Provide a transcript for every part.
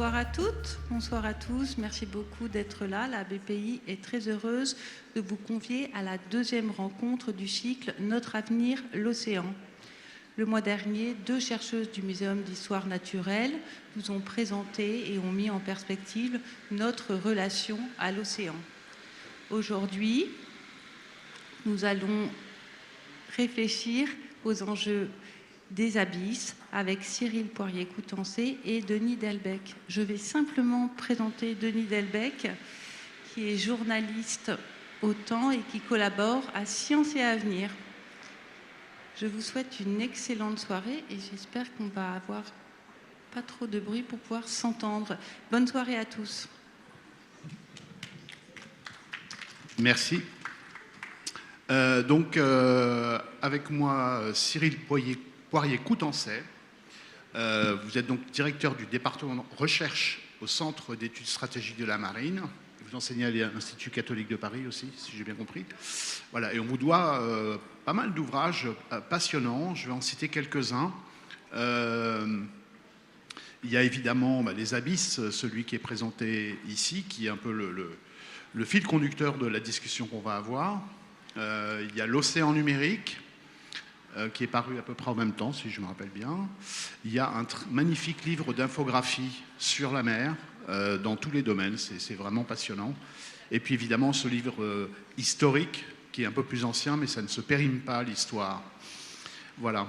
Bonsoir à toutes, bonsoir à tous. Merci beaucoup d'être là. La BPI est très heureuse de vous convier à la deuxième rencontre du cycle Notre avenir, l'océan. Le mois dernier, 2 chercheuses du Muséum d'histoire naturelle nous ont présenté et ont mis en perspective notre relation à l'océan. Aujourd'hui, nous allons réfléchir aux enjeux des abysses avec Cyril Poirier-Coutancé et Denis Delbecq. Je vais simplement présenter Denis Delbecq, qui est journaliste au Temps et qui collabore à Science et Avenir. Je vous souhaite une excellente soirée et j'espère qu'on va avoir pas trop de bruit pour pouvoir s'entendre. Bonne soirée à tous. Merci. Avec moi, Cyril Poirier-Coutancé. Vous êtes donc directeur du département de recherche au Centre d'études stratégiques de la marine. Vous enseignez à l'Institut catholique de Paris aussi, si j'ai bien compris. Voilà, et on vous doit pas mal d'ouvrages passionnants. Je vais en citer quelques-uns. Il y a évidemment Les Abysses, celui qui est présenté ici, qui est un peu le fil conducteur de la discussion qu'on va avoir. Il y a L'Océan numérique, qui est paru à peu près en même temps, si je me rappelle bien. Il y a un magnifique livre d'infographie sur la mer, dans tous les domaines, c'est vraiment passionnant. Et puis évidemment ce livre historique, qui est un peu plus ancien, mais ça ne se périme pas, l'histoire. Voilà.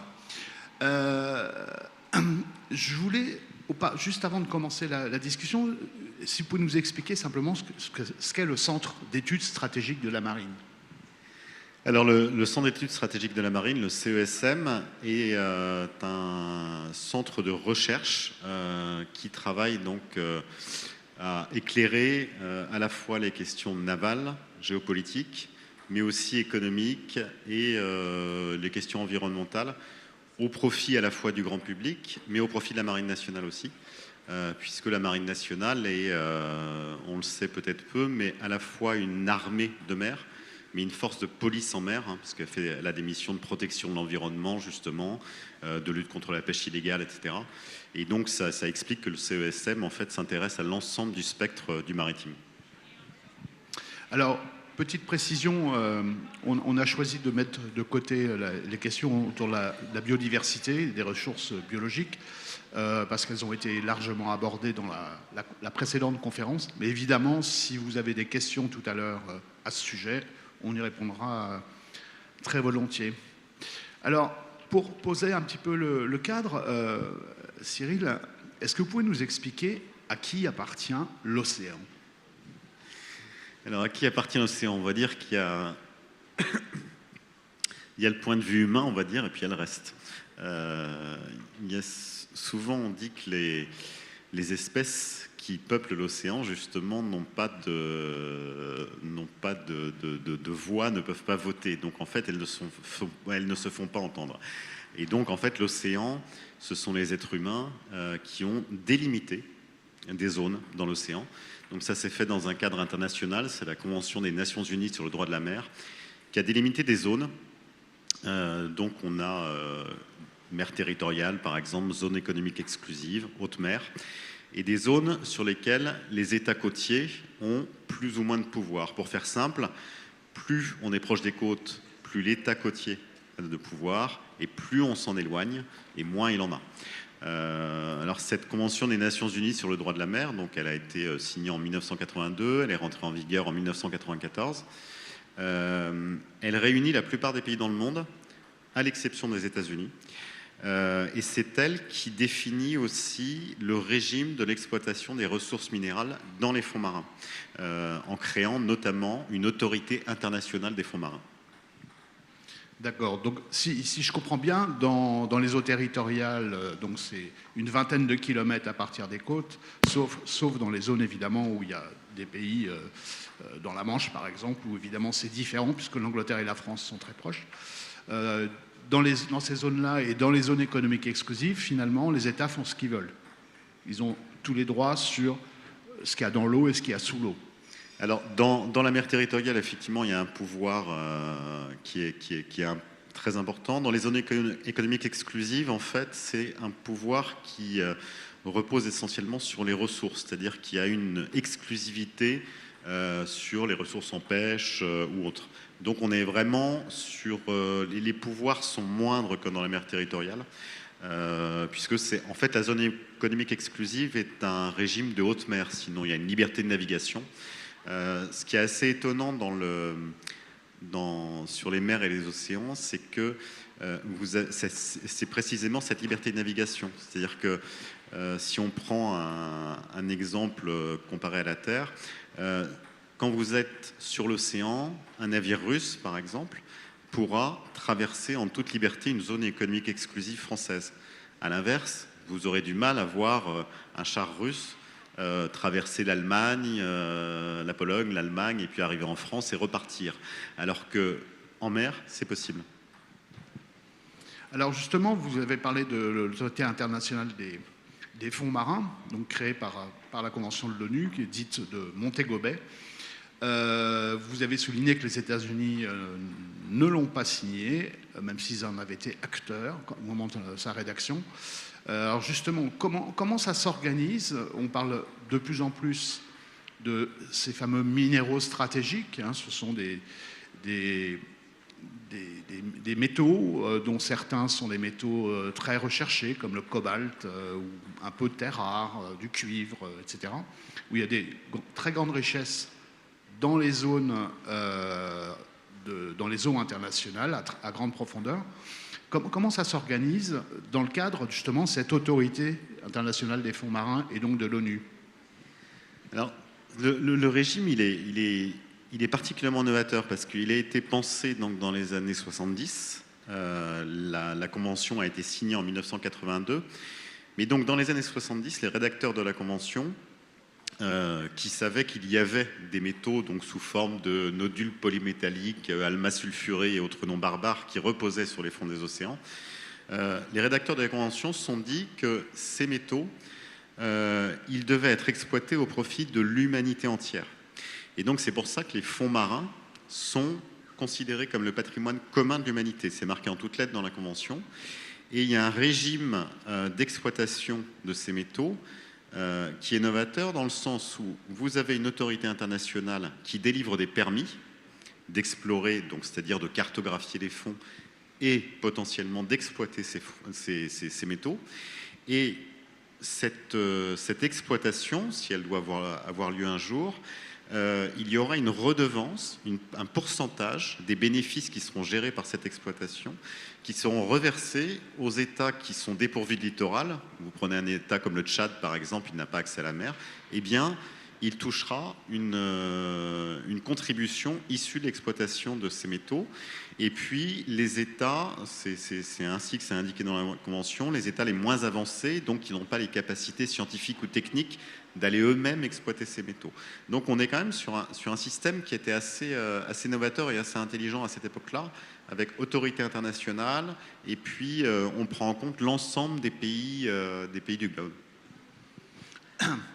Je voulais, juste avant de commencer la discussion, si vous pouvez nous expliquer simplement ce qu'est le Centre d'études stratégiques de la marine. Alors le Centre d'études stratégiques de la marine, le CESM, est un centre de recherche qui travaille donc à éclairer à la fois les questions navales, géopolitiques, mais aussi économiques et les questions environnementales, au profit à la fois du grand public, mais au profit de la marine nationale aussi, puisque la marine nationale est, on le sait peut-être peu, mais à la fois une armée de mer, mais une force de police en mer, parce qu'elle a des missions de protection de l'environnement, justement, de lutte contre la pêche illégale, etc. Et donc, ça explique que le CESM, en fait, s'intéresse à l'ensemble du spectre du maritime. Alors, petite précision, on a choisi de mettre de côté les questions autour de la biodiversité, des ressources biologiques, parce qu'elles ont été largement abordées dans la précédente conférence. Mais évidemment, si vous avez des questions tout à l'heure à ce sujet, on y répondra très volontiers. Alors, pour poser un petit peu le cadre, Cyril, est-ce que vous pouvez nous expliquer à qui appartient l'océan ? Alors, à qui appartient l'océan ? On va dire qu'il y a il y a le point de vue humain, on va dire, et puis il y a le reste. Souvent, on dit que les espèces qui peuplent l'océan, justement, n'ont pas de voix, ne peuvent pas voter. Donc, en fait, elles ne se font pas entendre. Et donc, en fait, l'océan, ce sont les êtres humains qui ont délimité des zones dans l'océan. Donc, ça s'est fait dans un cadre international. C'est la Convention des Nations Unies sur le droit de la mer qui a délimité des zones. Donc, on a mer territoriale, par exemple, zone économique exclusive, haute mer, et des zones sur lesquelles les États côtiers ont plus ou moins de pouvoir. Pour faire simple, plus on est proche des côtes, plus l'État côtier a de pouvoir, et plus on s'en éloigne, et moins il en a. Alors cette Convention des Nations Unies sur le droit de la mer, donc elle a été signée en 1982, elle est rentrée en vigueur en 1994. Elle réunit la plupart des pays dans le monde, à l'exception des États-Unis. Et c'est elle qui définit aussi le régime de l'exploitation des ressources minérales dans les fonds marins, en créant notamment une autorité internationale des fonds marins. D'accord. Donc, si je comprends bien, dans les eaux territoriales, donc c'est une vingtaine de kilomètres à partir des côtes, sauf dans les zones évidemment où il y a des pays dans la Manche, par exemple, où évidemment c'est différent puisque l'Angleterre et la France sont très proches. Dans ces zones-là et dans les zones économiques exclusives, finalement, les États font ce qu'ils veulent. Ils ont tous les droits sur ce qu'il y a dans l'eau et ce qu'il y a sous l'eau. Alors, dans la mer territoriale, effectivement, il y a un pouvoir qui est très important. Dans les zones économiques exclusives, en fait, c'est un pouvoir qui repose essentiellement sur les ressources, c'est-à-dire qu'il y a une exclusivité sur les ressources en pêche ou autres. Donc on est vraiment sur... les pouvoirs sont moindres que dans la mer territoriale, puisque c'est en fait la zone économique exclusive est un régime de haute mer, sinon il y a une liberté de navigation. Ce qui est assez étonnant sur les mers et les océans, c'est que c'est précisément cette liberté de navigation. C'est-à-dire que si on prend un exemple comparé à la Terre, quand vous êtes sur l'océan, un navire russe, par exemple, pourra traverser en toute liberté une zone économique exclusive française. À l'inverse, vous aurez du mal à voir un char russe traverser l'Allemagne, la Pologne, l'Allemagne, et puis arriver en France et repartir. Alors qu'en mer, c'est possible. Alors justement, vous avez parlé de l'autorité internationale des fonds marins, donc créée par la Convention de l'ONU, qui est dite de Montego Bay. Vous avez souligné que les États-Unis ne l'ont pas signée, même s'ils en avaient été acteurs au moment de sa rédaction. Alors justement, comment ça s'organise? On parle de plus en plus de ces fameux minéraux stratégiques. Hein, ce sont des métaux dont certains sont des métaux très recherchés, comme le cobalt, ou un peu de terres rares, du cuivre, etc., où il y a des très grandes richesses dans les zones, dans les eaux internationales à grande profondeur. Comment ça s'organise dans le cadre justement de cette autorité internationale des fonds marins et donc de l'ONU? Alors, le régime, il est particulièrement novateur parce qu'il a été pensé donc, dans les années 70. La convention a été signée en 1982. Mais donc, dans les années 70, les rédacteurs de la convention, qui savaient qu'il y avait des métaux donc, sous forme de nodules polymétalliques, almas sulfurés et autres noms barbares qui reposaient sur les fonds des océans, les rédacteurs de la convention se sont dit que ces métaux, ils devaient être exploités au profit de l'humanité entière. Et donc c'est pour ça que les fonds marins sont considérés comme le patrimoine commun de l'humanité. C'est marqué en toutes lettres dans la convention. Et il y a un régime d'exploitation de ces métaux qui est novateur dans le sens où vous avez une autorité internationale qui délivre des permis d'explorer, donc c'est-à-dire de cartographier les fonds et potentiellement d'exploiter ces métaux. Et cette exploitation, si elle doit avoir lieu un jour, il y aura une redevance, un pourcentage des bénéfices qui seront gérés par cette exploitation, qui seront reversés aux États qui sont dépourvus de littoral. Vous prenez un État comme le Tchad, par exemple, il n'a pas accès à la mer. Eh bien, il touchera une contribution issue de l'exploitation de ces métaux. Et puis, les États, c'est ainsi que c'est indiqué dans la Convention, les États les moins avancés, donc qui n'ont pas les capacités scientifiques ou techniques d'aller eux-mêmes exploiter ces métaux. Donc on est quand même sur un système qui était assez novateur et assez intelligent à cette époque-là, avec autorité internationale, et puis on prend en compte l'ensemble des pays du globe.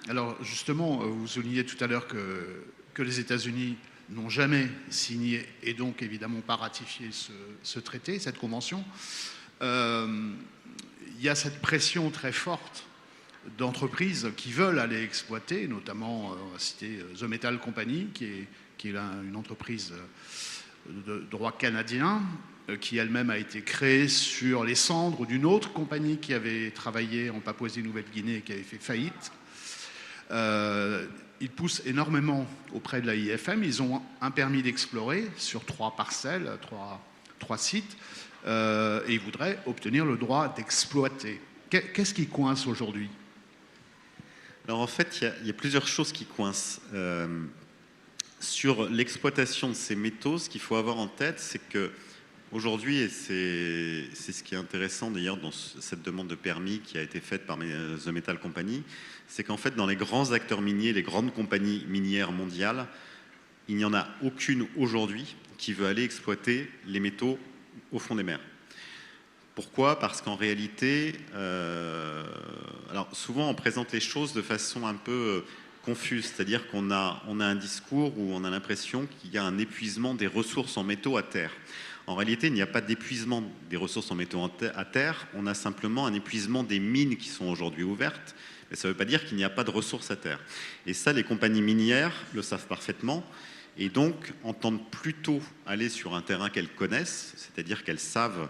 Alors justement, vous soulignez tout à l'heure que les États-Unis n'ont jamais signé et donc évidemment pas ratifié ce traité, cette convention. Il y a cette pression très forte d'entreprises qui veulent aller exploiter, notamment, on va citer The Metal Company, qui est une entreprise de droit canadien, qui elle-même a été créée sur les cendres d'une autre compagnie qui avait travaillé en Papouasie-Nouvelle-Guinée et qui avait fait faillite. Ils poussent énormément auprès de la IFM. Ils ont un permis d'explorer sur 3 parcelles, 3 sites, et ils voudraient obtenir le droit d'exploiter. Qu'est-ce qui coince aujourd'hui ? Alors en fait, il y a plusieurs choses qui coincent. Sur l'exploitation de ces métaux, ce qu'il faut avoir en tête, c'est que aujourd'hui, et c'est ce qui est intéressant d'ailleurs dans cette demande de permis qui a été faite par The Metal Company, c'est qu'en fait, dans les grands acteurs miniers, les grandes compagnies minières mondiales, il n'y en a aucune aujourd'hui qui veut aller exploiter les métaux au fond des mers. Pourquoi ? Parce qu'en réalité, alors souvent on présente les choses de façon un peu confuse, c'est-à-dire qu'on a un discours où on a l'impression qu'il y a un épuisement des ressources en métaux à terre. En réalité, il n'y a pas d'épuisement des ressources en métaux à terre, on a simplement un épuisement des mines qui sont aujourd'hui ouvertes, Et ça ne veut pas dire qu'il n'y a pas de ressources à terre. Et ça, les compagnies minières le savent parfaitement, et donc entendent plutôt aller sur un terrain qu'elles connaissent, c'est-à-dire qu'elles savent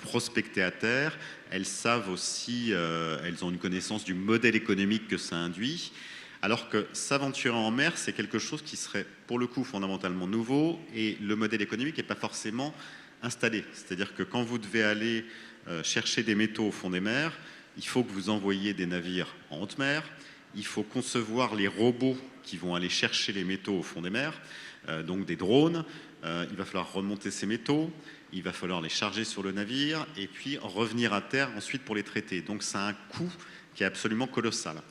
prospecter à terre, elles savent aussi, elles ont une connaissance du modèle économique que ça induit, alors que s'aventurer en mer, c'est quelque chose qui serait pour le coup fondamentalement nouveau, et le modèle économique n'est pas forcément installé. C'est-à-dire que quand vous devez aller chercher des métaux au fond des mers, il faut que vous envoyiez des navires en haute mer, il faut concevoir les robots qui vont aller chercher les métaux au fond des mers, donc des drones, il va falloir remonter ces métaux, il va falloir les charger sur le navire et puis revenir à terre ensuite pour les traiter. Donc ça a un coût qui est absolument colossal.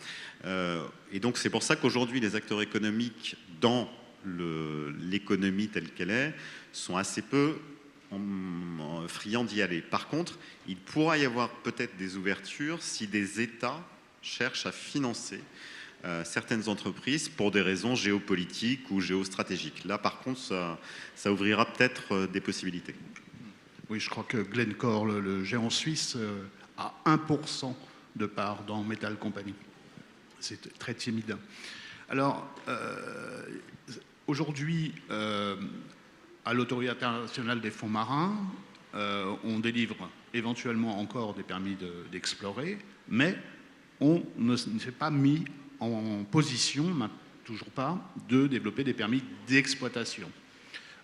Et donc c'est pour ça qu'aujourd'hui les acteurs économiques dans l'économie telle qu'elle est sont assez peu friands d'y aller. Par contre, il pourra y avoir peut-être des ouvertures si des États cherchent à financer certaines entreprises pour des raisons géopolitiques ou géostratégiques. Là, par contre, ça ouvrira peut-être des possibilités. Oui, je crois que Glencore, le géant suisse, a 1% de part dans Metal Company. C'est très timide. Alors, aujourd'hui, à l'Autorité internationale des fonds marins, on délivre éventuellement encore des permis d'explorer, mais on ne s'est pas mis en position, toujours pas, de développer des permis d'exploitation.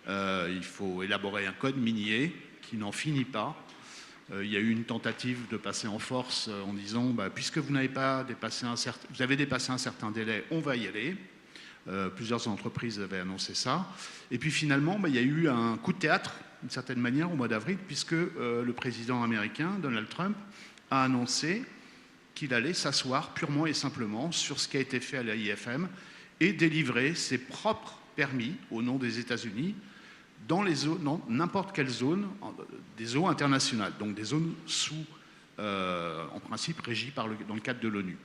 Il faut élaborer un code minier qui n'en finit pas. Il y a eu une tentative de passer en force en disant puisque vous n'avez pas dépassé vous avez dépassé un certain délai, on va y aller. Plusieurs entreprises avaient annoncé ça. Et puis finalement, il y a eu un coup de théâtre, d'une certaine manière, au mois d'avril, puisque le président américain, Donald Trump, a annoncé qu'il allait s'asseoir purement et simplement sur ce qui a été fait à l'AIFM et délivrer ses propres permis au nom des États-Unis dans les zones, dans n'importe quelle zone, des eaux internationales, donc des zones en principe régies dans le cadre de l'ONU.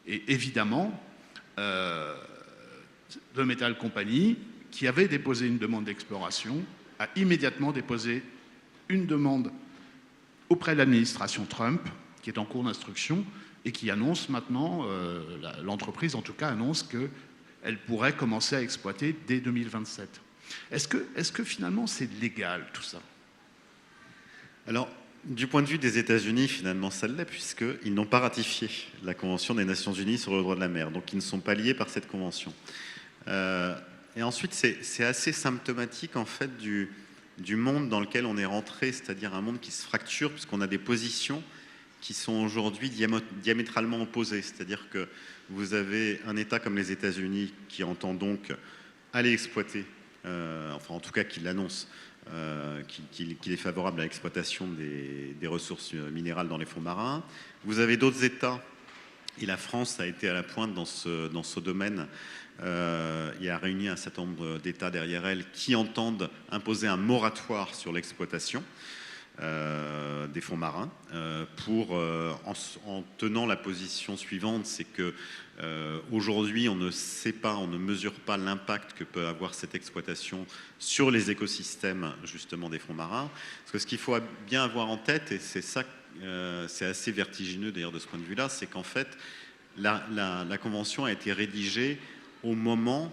Et évidemment, The Metal Company, qui avait déposé une demande d'exploration, a immédiatement déposé une demande auprès de l'administration Trump, qui est en cours d'instruction, et qui annonce maintenant, l'entreprise en tout cas annonce qu'elle pourrait commencer à exploiter dès 2027. Est-ce que finalement c'est légal tout ça? Alors, du point de vue des États-Unis, finalement ça l'est, puisqu'ils n'ont pas ratifié la Convention des Nations Unies sur le droit de la mer, donc ils ne sont pas liés par cette convention. Et ensuite, c'est assez symptomatique en fait du monde dans lequel on est rentré, c'est-à-dire un monde qui se fracture, puisqu'on a des positions qui sont aujourd'hui diamétralement opposées. C'est-à-dire que vous avez un État comme les États-Unis qui entend donc aller exploiter, enfin en tout cas qui l'annonce, qu'il est favorable à l'exploitation des ressources minérales dans les fonds marins. Vous avez d'autres États, et la France a été à la pointe dans ce domaine, et a réuni un certain nombre d'États derrière elle qui entendent imposer un moratoire sur l'exploitation des fonds marins, en tenant la position suivante, c'est que aujourd'hui on ne sait pas, on ne mesure pas l'impact que peut avoir cette exploitation sur les écosystèmes justement des fonds marins. Parce que ce qu'il faut bien avoir en tête, et c'est ça, c'est assez vertigineux d'ailleurs de ce point de vue-là, c'est qu'en fait la convention a été rédigée au moment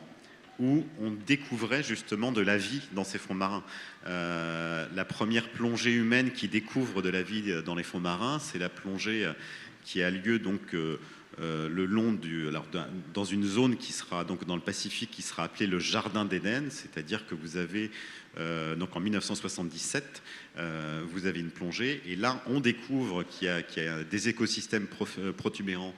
où on découvrait justement de la vie dans ces fonds marins. La première plongée humaine qui découvre de la vie dans les fonds marins, c'est la plongée qui a lieu donc le long dans une zone qui sera donc dans le Pacifique, qui sera appelée le Jardin d'Éden, c'est-à-dire que vous avez donc en 1977, vous avez une plongée, et là on découvre qu'il y a des écosystèmes protubérants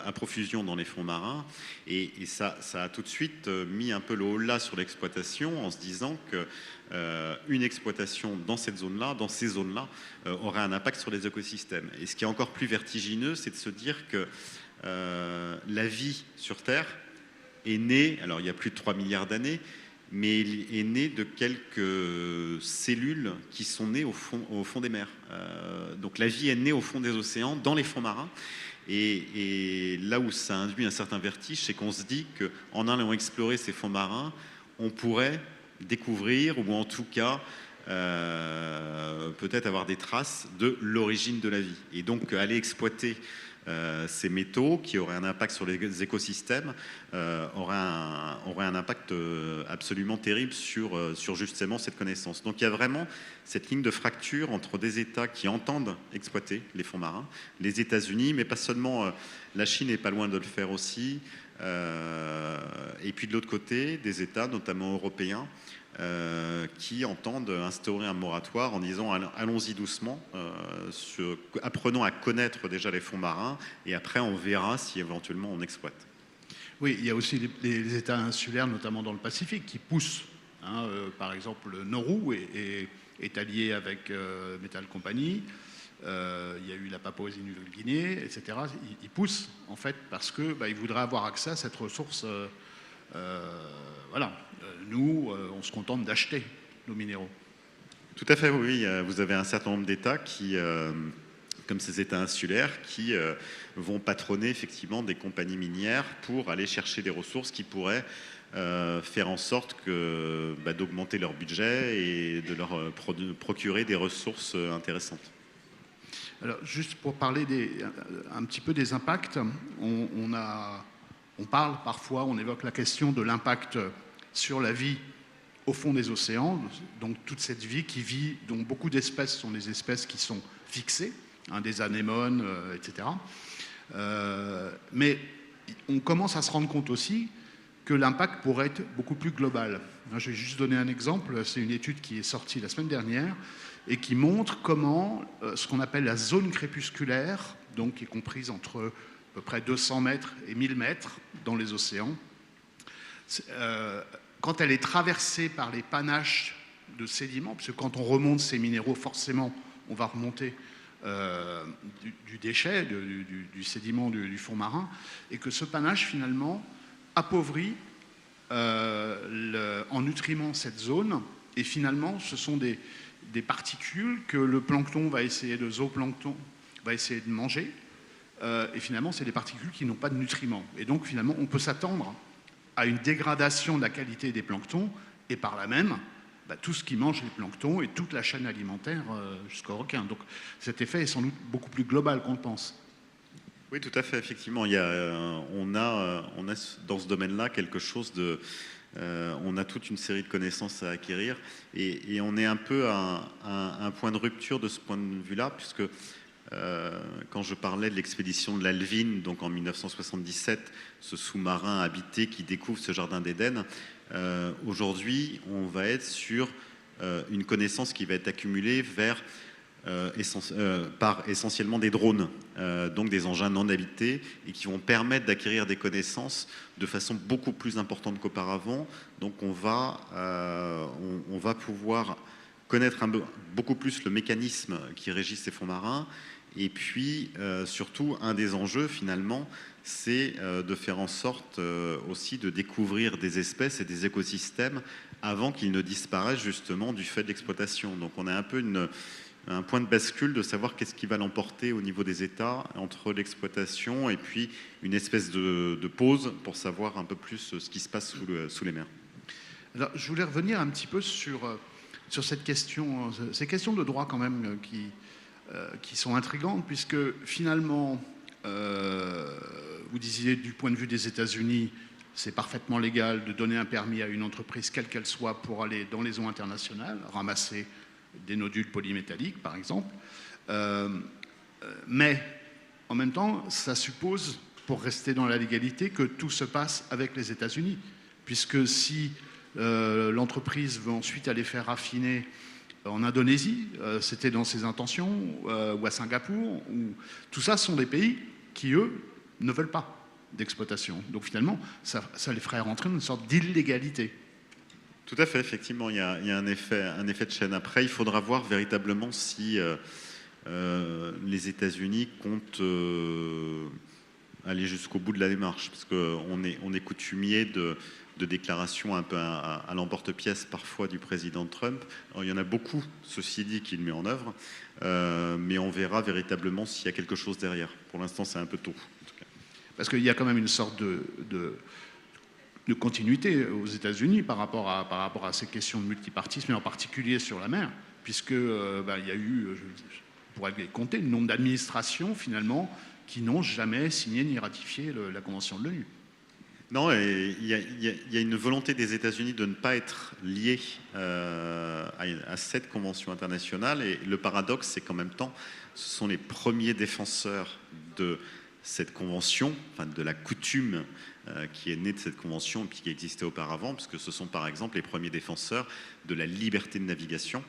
à profusion dans les fonds marins, et ça a tout de suite mis un peu le holà sur l'exploitation, en se disant que une exploitation dans cette zone-là, dans ces zones-là, aurait un impact sur les écosystèmes. Et ce qui est encore plus vertigineux, c'est de se dire que la vie sur Terre est née, alors il y a plus de 3 milliards d'années, mais il est né de quelques cellules qui sont nées au fond des mers. Donc la vie est née au fond des océans, dans les fonds marins. Et là où ça induit un certain vertige, c'est qu'on se dit qu'en allant explorer ces fonds marins, on pourrait découvrir, ou en tout cas peut-être avoir des traces de l'origine de la vie. Et donc aller exploiter ces métaux, qui auraient un impact sur les écosystèmes, auraient un impact absolument terrible sur justement cette connaissance. Donc il y a vraiment cette ligne de fracture entre des États qui entendent exploiter les fonds marins, les États-Unis, mais pas seulement, la Chine n'est pas loin de le faire aussi, et puis de l'autre côté, des États, notamment européens, qui entendent instaurer un moratoire en disant allons-y doucement, apprenons à connaître déjà les fonds marins et après on verra si éventuellement on exploite. Oui, il y a aussi les États insulaires, notamment dans le Pacifique, qui poussent. Par exemple, Nauru est allié avec Metal Company. Il y a eu la Papouasie-Nouvelle-Guinée, etc. Ils poussent en fait parce que ils voudraient avoir accès à cette ressource. Voilà. Nous, on se contente d'acheter nos minéraux. Tout à fait, oui. Vous avez un certain nombre d'États qui, comme ces États insulaires, qui vont patronner effectivement des compagnies minières pour aller chercher des ressources qui pourraient faire en sorte d'augmenter leur budget et de leur procurer des ressources intéressantes. Alors, juste pour parler un petit peu des impacts, on parle parfois, on évoque la question de l'impact sur la vie au fond des océans, donc toute cette vie qui vit, dont beaucoup d'espèces sont des espèces qui sont fixées, des anémones, etc. Mais on commence à se rendre compte aussi que l'impact pourrait être beaucoup plus global. Je vais juste donner un exemple, c'est une étude qui est sortie la semaine dernière et qui montre comment ce qu'on appelle la zone crépusculaire, donc qui est comprise entre à peu près 200 mètres et 1000 mètres dans les océans, quand elle est traversée par les panaches de sédiments, parce que quand on remonte ces minéraux, forcément, on va remonter du déchet, du sédiment du fond marin, et que ce panache, finalement, appauvrit en nutriments cette zone, et finalement, ce sont des particules que le plancton va essayer de zooplancton va essayer de manger, et finalement, c'est des particules qui n'ont pas de nutriments. Et donc, finalement, on peut s'attendre à une dégradation de la qualité des planctons, et par là même, tout ce qui mange les planctons et toute la chaîne alimentaire jusqu'au requin. Donc cet effet est sans doute beaucoup plus global qu'on le pense. Oui, tout à fait, effectivement. On a dans ce domaine-là quelque chose de... on a toute une série de connaissances à acquérir et on est un peu à un point de rupture de ce point de vue-là, puisque quand je parlais de l'expédition de l'Alvin, donc en 1977, ce sous-marin habité qui découvre ce jardin d'Éden, aujourd'hui, on va être sur une connaissance qui va être accumulée par essentiellement des drones, donc des engins non habités, et qui vont permettre d'acquérir des connaissances de façon beaucoup plus importante qu'auparavant. Donc on va pouvoir connaître beaucoup plus le mécanisme qui régit ces fonds marins. Et puis, surtout, un des enjeux, finalement, c'est de faire en sorte aussi de découvrir des espèces et des écosystèmes avant qu'ils ne disparaissent, justement, du fait de l'exploitation. Donc, on a un peu un point de bascule de savoir qu'est-ce qui va l'emporter au niveau des États entre l'exploitation et puis une espèce de pause pour savoir un peu plus ce qui se passe sous les mers. Alors, je voulais revenir un petit peu sur cette question, ces questions de droit quand même qui sont intrigantes, puisque finalement, vous disiez du point de vue des États-Unis, c'est parfaitement légal de donner un permis à une entreprise, quelle qu'elle soit, pour aller dans les eaux internationales, ramasser des nodules polymétalliques, par exemple. Mais en même temps, ça suppose, pour rester dans la légalité, que tout se passe avec les États-Unis, puisque si l'entreprise veut ensuite aller faire raffiner en Indonésie, c'était dans ses intentions, ou à Singapour, tout ça sont des pays qui, eux, ne veulent pas d'exploitation. Donc finalement, ça les ferait rentrer dans une sorte d'illégalité. Tout à fait, effectivement, il y a un effet de chaîne. Après, il faudra voir véritablement si les États-Unis comptent aller jusqu'au bout de la démarche, parce qu'on est coutumier de déclarations un peu à l'emporte-pièce parfois du président Trump. Alors, il y en a beaucoup, ceci dit, qu'il met en œuvre, mais on verra véritablement s'il y a quelque chose derrière. Pour l'instant, c'est un peu tôt. En tout cas. Parce qu'il y a quand même une sorte de continuité aux États-Unis par rapport à ces questions de multipartisme, et en particulier sur la mer, puisque il y a eu, je pourrais les compter, le nombre d'administrations finalement qui n'ont jamais signé ni ratifié la Convention de l'ONU. Non, il y a une volonté des États-Unis de ne pas être liés à cette convention internationale. Et le paradoxe, c'est qu'en même temps, ce sont les premiers défenseurs de cette convention, enfin de la coutume qui est née de cette convention et puis qui existait auparavant, puisque ce sont par exemple les premiers défenseurs de la liberté de navigation,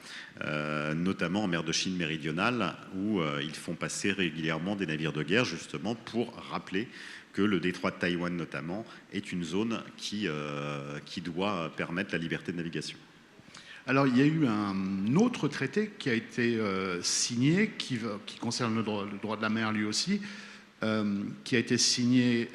notamment en mer de Chine méridionale, où ils font passer régulièrement des navires de guerre, justement pour rappeler que le détroit de Taïwan notamment est une zone qui doit permettre la liberté de navigation. Alors il y a eu un autre traité qui a été signé, qui concerne le droit de la mer lui aussi, qui a été signé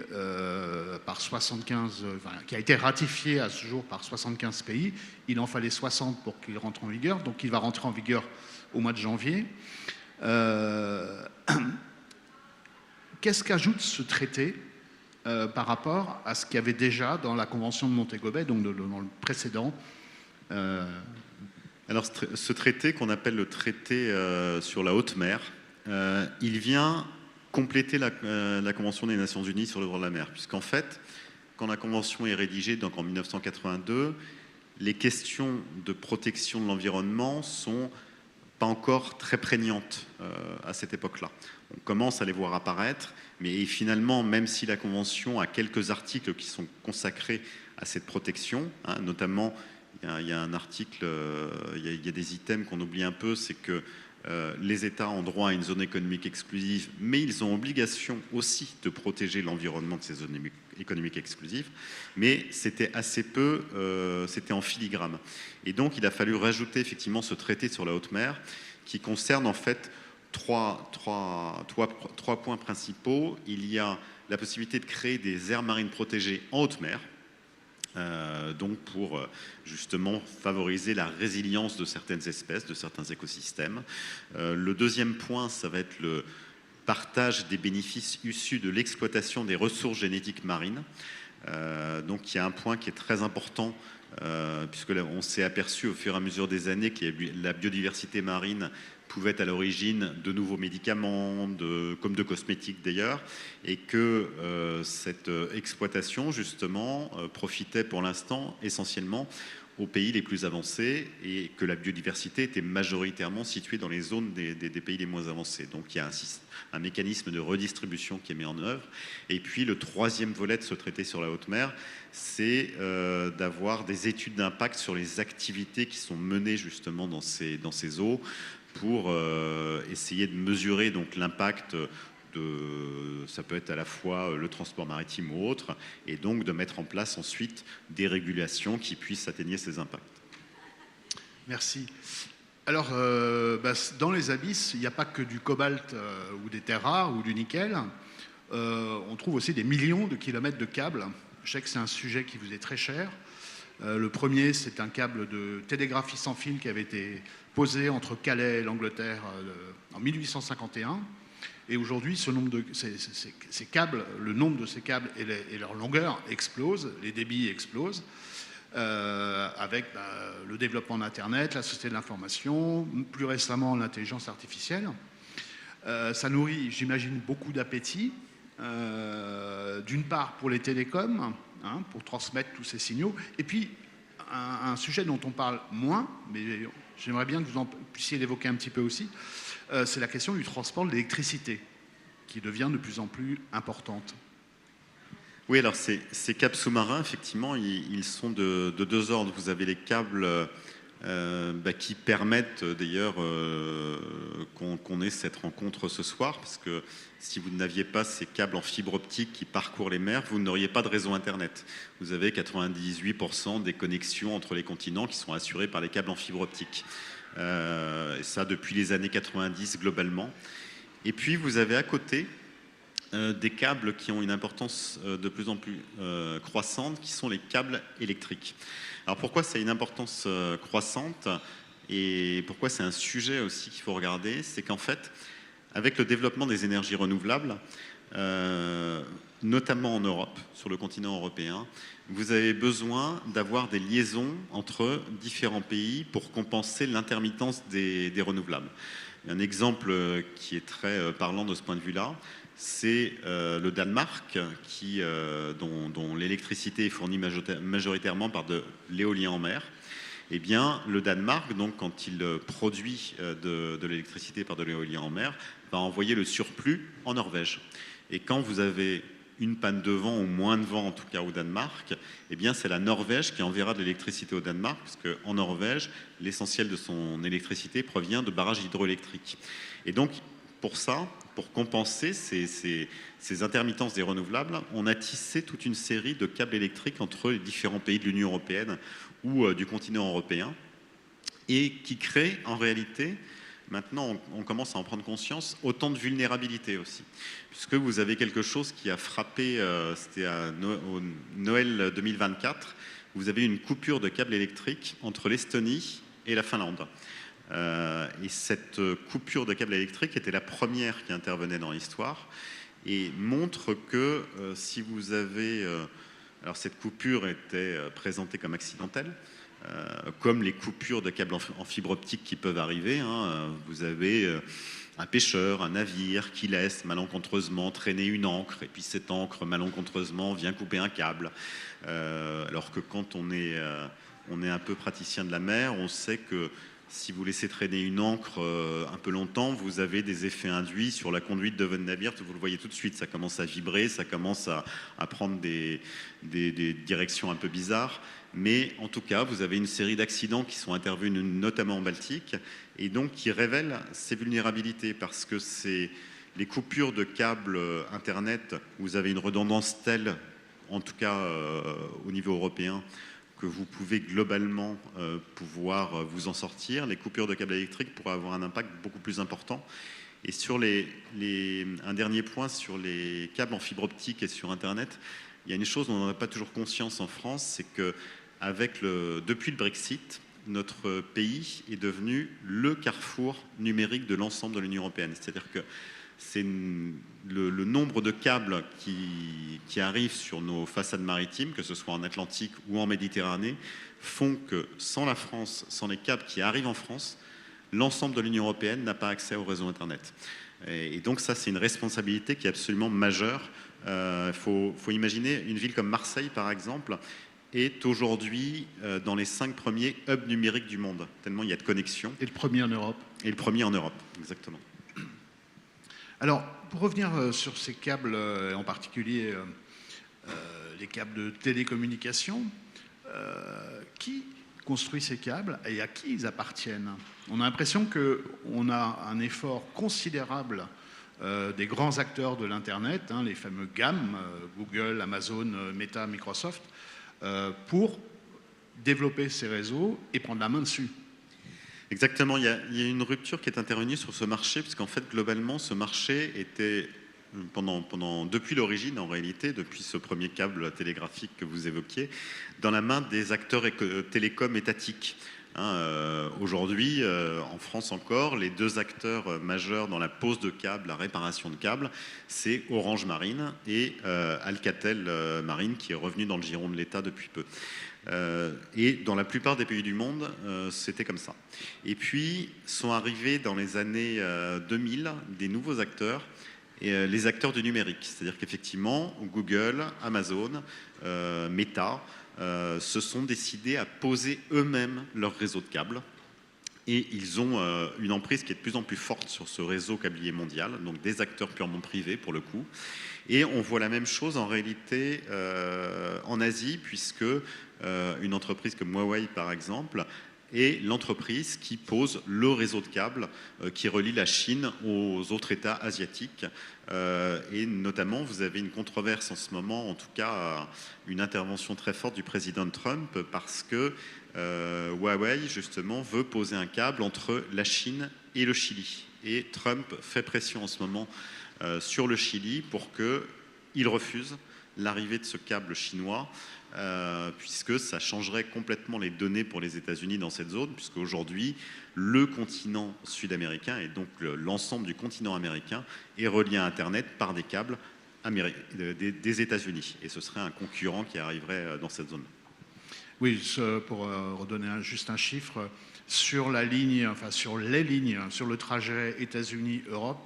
par 75, qui a été ratifié à ce jour par 75 pays. Il en fallait 60 pour qu'il rentre en vigueur, donc il va rentrer en vigueur au mois de janvier. Qu'est-ce qu'ajoute ce traité par rapport à ce qu'il y avait déjà dans la Convention de Montego Bay, donc dans le précédent Alors ce traité qu'on appelle le traité sur la haute mer, il vient compléter la Convention des Nations Unies sur le droit de la mer, puisqu'en fait, quand la Convention est rédigée, donc en 1982, les questions de protection de l'environnement sont pas encore très prégnantes à cette époque-là. On commence à les voir apparaître, mais finalement, même si la Convention a quelques articles qui sont consacrés à cette protection, hein, notamment, il y a un article, il y a des items qu'on oublie un peu, c'est que les États ont droit à une zone économique exclusive, mais ils ont obligation aussi de protéger l'environnement de ces zones économiques exclusives, mais c'était assez peu, c'était en filigrane. Et donc, il a fallu rajouter effectivement ce traité sur la haute mer, qui concerne en fait trois points principaux. Il y a la possibilité de créer des aires marines protégées en haute mer, donc pour justement favoriser la résilience de certaines espèces, de certains écosystèmes. Le deuxième point, ça va être le partage des bénéfices issus de l'exploitation des ressources génétiques marines. Donc il y a un point qui est très important, puisque là, on s'est aperçu au fur et à mesure des années que la biodiversité marine pouvait être à l'origine de nouveaux médicaments, comme de cosmétiques d'ailleurs, et que cette exploitation, justement, profitait pour l'instant essentiellement aux pays les plus avancés, et que la biodiversité était majoritairement située dans les zones des pays les moins avancés. Donc il y a un mécanisme de redistribution qui est mis en œuvre. Et puis le troisième volet de ce traité sur la haute mer, c'est d'avoir des études d'impact sur les activités qui sont menées justement dans ces eaux, pour essayer de mesurer donc l'impact ça peut être à la fois le transport maritime ou autre, et donc de mettre en place ensuite des régulations qui puissent atténuer ces impacts. Merci. Alors, dans les abysses, il n'y a pas que du cobalt ou des terres rares ou du nickel. On trouve aussi des millions de kilomètres de câbles. Je sais que c'est un sujet qui vous est très cher. Le premier, c'est un câble de télégraphie sans fil qui avait été posé entre Calais et l'Angleterre en 1851. Et aujourd'hui, ces câbles, le nombre de ces câbles et leur longueur explose, les débits explosent, avec le développement d'Internet, la société de l'information, plus récemment l'intelligence artificielle. Ça nourrit, j'imagine, beaucoup d'appétit, d'une part pour les télécoms, hein, pour transmettre tous ces signaux, et puis un sujet dont on parle moins, mais j'aimerais bien que vous puissiez l'évoquer un petit peu aussi, c'est la question du transport de l'électricité, qui devient de plus en plus importante. Oui, alors ces câbles sous-marins, effectivement, ils sont de deux ordres. Vous avez les câbles qui permettent d'ailleurs qu'on ait cette rencontre ce soir, parce que si vous n'aviez pas ces câbles en fibre optique qui parcourent les mers, vous n'auriez pas de réseau Internet. Vous avez 98% des connexions entre les continents qui sont assurées par les câbles en fibre optique. Et ça depuis les années 90 globalement. Et puis vous avez à côté des câbles qui ont une importance de plus en plus croissante, qui sont les câbles électriques. Alors pourquoi c'est une importance croissante et pourquoi c'est un sujet aussi qu'il faut regarder, c'est qu'en fait, avec le développement des énergies renouvelables, notamment en Europe, sur le continent européen, vous avez besoin d'avoir des liaisons entre différents pays pour compenser l'intermittence des renouvelables. Un exemple qui est très parlant de ce point de vue-là, c'est le Danemark, dont l'électricité est fournie majoritairement par de l'éolien en mer. Eh bien, le Danemark, donc, quand il produit de l'électricité par de l'éolien en mer, va envoyer le surplus en Norvège. Et quand vous avez une panne de vent ou moins de vent, en tout cas au Danemark, eh bien, c'est la Norvège qui enverra de l'électricité au Danemark, puisque en Norvège, l'essentiel de son électricité provient de barrages hydroélectriques. Et donc, pour ça, pour compenser ces intermittences des renouvelables, on a tissé toute une série de câbles électriques entre les différents pays de l'Union européenne ou du continent européen, et qui créent en réalité, maintenant on commence à en prendre conscience, autant de vulnérabilité aussi. Puisque vous avez quelque chose qui a frappé, c'était au Noël 2024, vous avez une coupure de câbles électriques entre l'Estonie et la Finlande. Et cette coupure de câbles électriques était la première qui intervenait dans l'histoire et montre que si vous avez... alors cette coupure était présentée comme accidentelle, comme les coupures de câbles en fibre optique qui peuvent arriver. Vous avez un pêcheur, un navire qui laisse malencontreusement traîner une ancre, et puis cette ancre malencontreusement vient couper un câble. Alors que quand on est un peu praticien de la mer, on sait que si vous laissez traîner une ancre un peu longtemps, vous avez des effets induits sur la conduite de votre navire. Vous le voyez tout de suite, ça commence à vibrer, ça commence à prendre des directions un peu bizarres. Mais en tout cas, vous avez une série d'accidents qui sont intervenus notamment en Baltique et donc qui révèlent ces vulnérabilités parce que c'est les coupures de câbles Internet, vous avez une redondance telle, en tout cas au niveau européen, que vous pouvez globalement pouvoir vous en sortir. Les coupures de câbles électriques pourraient avoir un impact beaucoup plus important. Et sur un dernier point sur les câbles en fibre optique et sur Internet, il y a une chose dont on n'a pas toujours conscience en France, c'est que depuis le Brexit, notre pays est devenu le carrefour numérique de l'ensemble de l'Union européenne. C'est-à-dire que c'est le nombre de câbles qui arrivent sur nos façades maritimes, que ce soit en Atlantique ou en Méditerranée, font que sans la France, sans les câbles qui arrivent en France, l'ensemble de l'Union européenne n'a pas accès au réseau Internet. Et donc ça, c'est une responsabilité qui est absolument majeure. Faut imaginer une ville comme Marseille, par exemple, est aujourd'hui dans les 5 premiers hubs numériques du monde, tellement il y a de connexions. Et le premier en Europe. Et le premier en Europe, exactement. Alors, pour revenir sur ces câbles, en particulier les câbles de télécommunication, qui construit ces câbles et à qui ils appartiennent? On a l'impression qu'on a un effort considérable des grands acteurs de l'Internet, les fameux GAM, Google, Amazon, Meta, Microsoft, pour développer ces réseaux et prendre la main dessus. Exactement, il y a une rupture qui est intervenue sur ce marché, puisqu'en fait, globalement, ce marché était, depuis l'origine, en réalité, depuis ce premier câble télégraphique que vous évoquiez, dans la main des acteurs télécoms étatiques. Aujourd'hui, en France encore, les 2 acteurs majeurs dans la pose de câbles, la réparation de câbles, c'est Orange Marine et Alcatel Marine, qui est revenu dans le giron de l'État depuis peu. Et dans la plupart des pays du monde, c'était comme ça. Et puis, sont arrivés dans les années 2000 des nouveaux acteurs, les acteurs du numérique. C'est-à-dire qu'effectivement, Google, Amazon, Meta, se sont décidés à poser eux-mêmes leur réseau de câbles. Et ils ont une emprise qui est de plus en plus forte sur ce réseau câblier mondial, donc des acteurs purement privés pour le coup. Et on voit la même chose en réalité en Asie, puisque une entreprise comme Huawei, par exemple, est l'entreprise qui pose le réseau de câbles qui relie la Chine aux autres États asiatiques. Et notamment, vous avez une controverse en ce moment, en tout cas une intervention très forte du président Trump, parce que Huawei, justement, veut poser un câble entre la Chine et le Chili. Et Trump fait pression en ce moment sur le Chili pour qu'il refuse l'arrivée de ce câble chinois, puisque ça changerait complètement les données pour les États-Unis dans cette zone, puisque aujourd'hui, le continent sud-américain et donc l'ensemble du continent américain est relié à Internet par des câbles des États-Unis. Et ce serait un concurrent qui arriverait dans cette zone. Oui, pour redonner juste un chiffre, sur la ligne, enfin sur les lignes, sur le trajet États-Unis-Europe,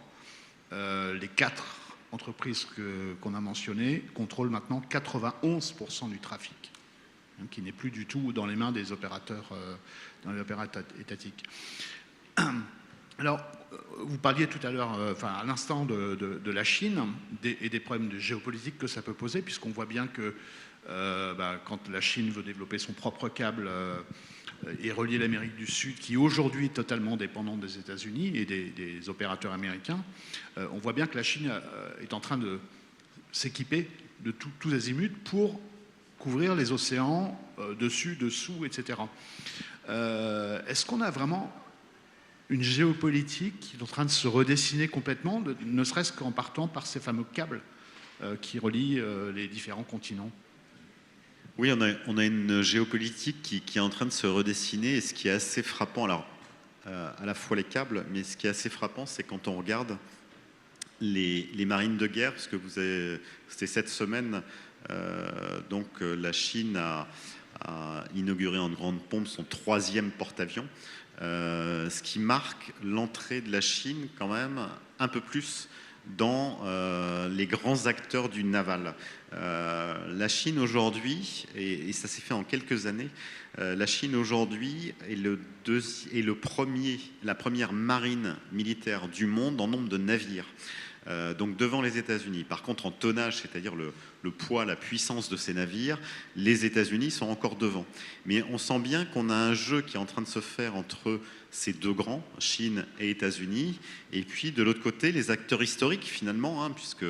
les 4 entreprise qu'on a mentionnée contrôle maintenant 91% du trafic, hein, qui n'est plus du tout dans les mains des opérateurs, étatiques. Alors, vous parliez tout à l'heure, à l'instant de la Chine et des problèmes de géopolitique que ça peut poser, puisqu'on voit bien que quand la Chine veut développer son propre câble et relier l'Amérique du Sud, qui aujourd'hui est totalement dépendante des États-Unis et des opérateurs américains, on voit bien que la Chine est en train de s'équiper de tous azimuts pour couvrir les océans dessus, dessous, etc. Est-ce qu'on a vraiment une géopolitique qui est en train de se redessiner complètement, ne serait-ce qu'en partant par ces fameux câbles qui relient les différents continents? Oui, on a une géopolitique qui est en train de se redessiner, et ce qui est assez frappant, alors à la fois les câbles, mais ce qui est assez frappant, c'est quand on regarde les marines de guerre, parce que c'était cette semaine, la Chine a inauguré en grande pompe son 3e porte-avions, ce qui marque l'entrée de la Chine quand même un peu plus dans les grands acteurs du naval. La Chine aujourd'hui, et ça s'est fait en quelques années, la Chine aujourd'hui est la première marine militaire du monde en nombre de navires. Donc devant les États-Unis. Par contre, en tonnage, c'est-à-dire le poids, la puissance de ces navires, les États-Unis sont encore devant. Mais on sent bien qu'on a un jeu qui est en train de se faire entre ces deux grands, Chine et États-Unis, et puis de l'autre côté, les acteurs historiques finalement, hein, puisque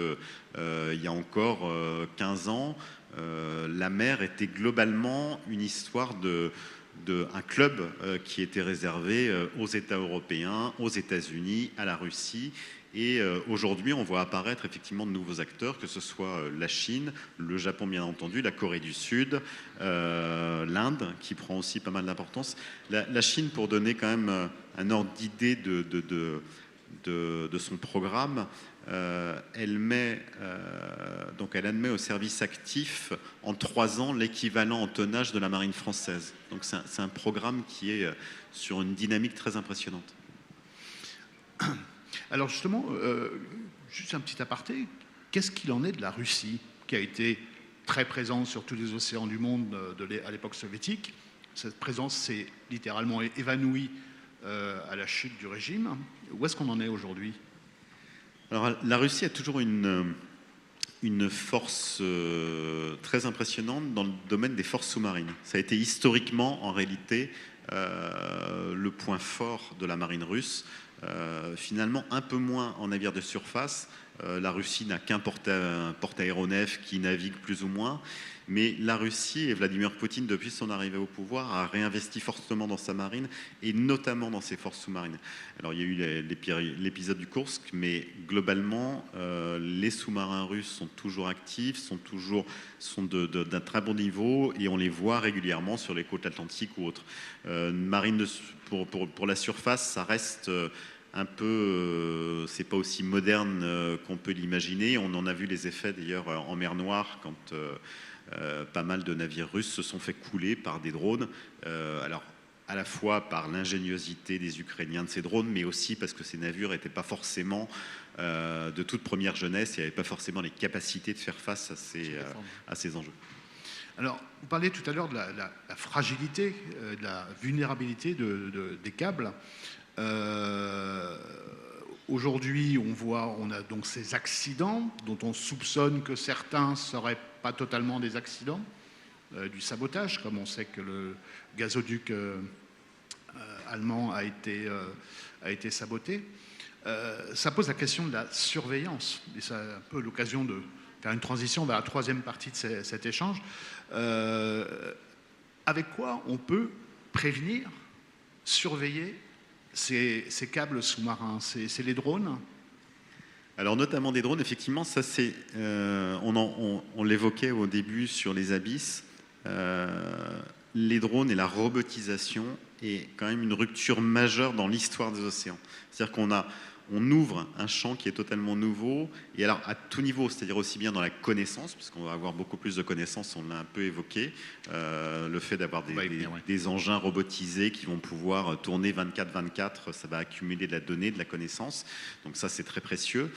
il y a encore 15 ans, la mer était globalement une histoire un club qui était réservé aux États européens, aux États-Unis, à la Russie. Et aujourd'hui, on voit apparaître effectivement de nouveaux acteurs, que ce soit la Chine, le Japon bien entendu, la Corée du Sud, l'Inde, qui prend aussi pas mal d'importance. La Chine, pour donner quand même un ordre d'idée de son programme, elle admet au service actif en 3 ans l'équivalent en tonnage de la marine française. Donc c'est un programme qui est sur une dynamique très impressionnante. Alors justement, juste un petit aparté, qu'est-ce qu'il en est de la Russie, qui a été très présente sur tous les océans du monde à l'époque soviétique? Cette présence s'est littéralement évanouie à la chute du régime. Où est-ce qu'on en est aujourd'hui? Alors la Russie a toujours une force très impressionnante dans le domaine des forces sous-marines. Ça a été historiquement, en réalité, le point fort de la marine russe. Finalement, un peu moins en navire de surface. La Russie n'a qu'un porte-aéronef qui navigue plus ou moins. Mais la Russie et Vladimir Poutine, depuis son arrivée au pouvoir, a réinvesti fortement dans sa marine et notamment dans ses forces sous-marines. Alors il y a eu l'épisode du Kursk, mais globalement, les sous-marins russes sont toujours actifs, sont d'un très bon niveau et on les voit régulièrement sur les côtes atlantiques ou autres. Marine pour la surface, ça reste un peu, c'est pas aussi moderne qu'on peut l'imaginer. On en a vu les effets d'ailleurs en mer Noire quand pas mal de navires russes se sont fait couler par des drones. Alors à la fois par l'ingéniosité des Ukrainiens de ces drones, mais aussi parce que ces navires n'étaient pas forcément de toute première jeunesse, il n'y avait pas forcément les capacités de faire face à ces enjeux. Alors, vous parliez tout à l'heure de la fragilité, de la vulnérabilité des câbles. Aujourd'hui, on a donc ces accidents dont on soupçonne que certains ne seraient pas totalement des accidents, du sabotage, comme on sait que le gazoduc allemand a été saboté. Ça pose la question de la surveillance, et c'est un peu l'occasion de faire une transition vers la troisième partie de cet échange. Avec quoi on peut prévenir, surveiller ces câbles sous-marins? C'est les drones? Alors notamment des drones, effectivement, ça c'est, on l'évoquait au début sur les abysses, les drones et la robotisation est quand même une rupture majeure dans l'histoire des océans. C'est-à-dire on ouvre un champ qui est totalement nouveau, et alors à tout niveau, c'est-à-dire aussi bien dans la connaissance, puisqu'on va avoir beaucoup plus de connaissances, on l'a un peu évoqué, le fait d'avoir des engins robotisés qui vont pouvoir tourner 24/24, ça va accumuler de la donnée, de la connaissance, donc ça c'est très précieux,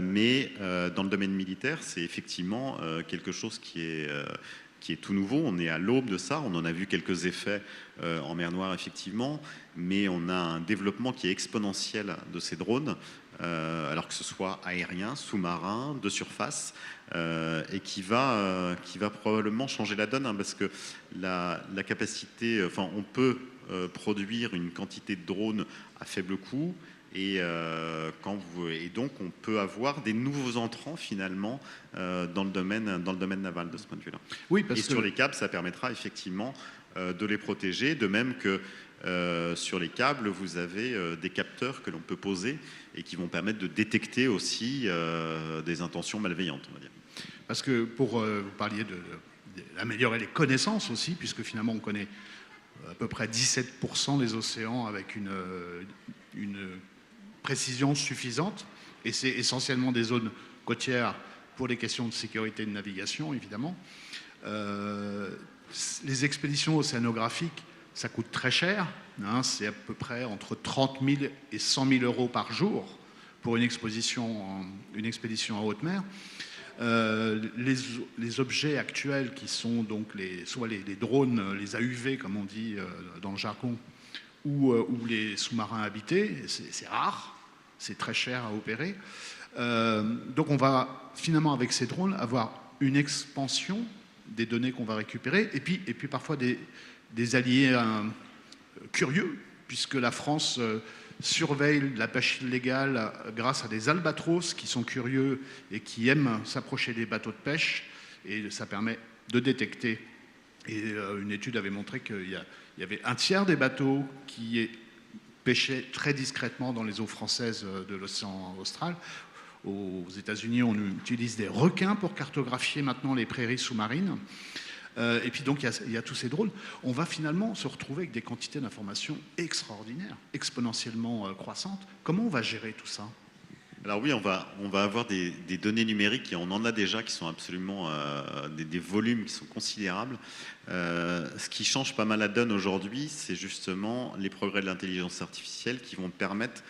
mais dans le domaine militaire, c'est effectivement quelque chose qui est tout nouveau. On est à l'aube de ça, on en a vu quelques effets en mer Noire effectivement, mais on a un développement qui est exponentiel de ces drones, alors que ce soit aérien, sous-marin, de surface, et qui va probablement changer la donne, hein, parce que la capacité, enfin on peut produire une quantité de drones à faible coût, et donc on peut avoir des nouveaux entrants finalement dans le domaine naval de ce point de vue-là. Oui, parce et que sur les câbles, ça permettra effectivement de les protéger, de même que sur les câbles, vous avez des capteurs que l'on peut poser et qui vont permettre de détecter aussi des intentions malveillantes, on va dire. Parce que vous parliez d'améliorer les connaissances aussi, puisque finalement on connaît à peu près 17% des océans avec une précision suffisante, et c'est essentiellement des zones côtières pour les questions de sécurité de navigation, évidemment. Les expéditions océanographiques, ça coûte très cher, hein, c'est à peu près entre 30 000 et 100 000 euros par jour pour une expédition en haute mer. Les objets actuels qui sont donc soit les drones, les AUV comme on dit dans le jargon, ou les sous-marins habités, c'est rare, c'est très cher à opérer. Donc on va finalement avec ces drones avoir une expansion des données qu'on va récupérer, et puis parfois des alliés curieux, puisque la France surveille la pêche illégale grâce à des albatros qui sont curieux et qui aiment s'approcher des bateaux de pêche, et ça permet de détecter. Et une étude avait montré qu'il y avait un tiers des bateaux qui pêchaient très discrètement dans les eaux françaises de l'océan austral. Aux États-Unis, on utilise des requins pour cartographier maintenant les prairies sous-marines. Et puis donc il y a tous ces drones. On va finalement se retrouver avec des quantités d'informations extraordinaires, exponentiellement croissantes. Comment on va gérer tout ça ? Alors oui, on va avoir des données numériques, et on en a déjà qui sont absolument des volumes qui sont considérables. Ce qui change pas mal la donne aujourd'hui, c'est justement les progrès de l'intelligence artificielle qui vont permettre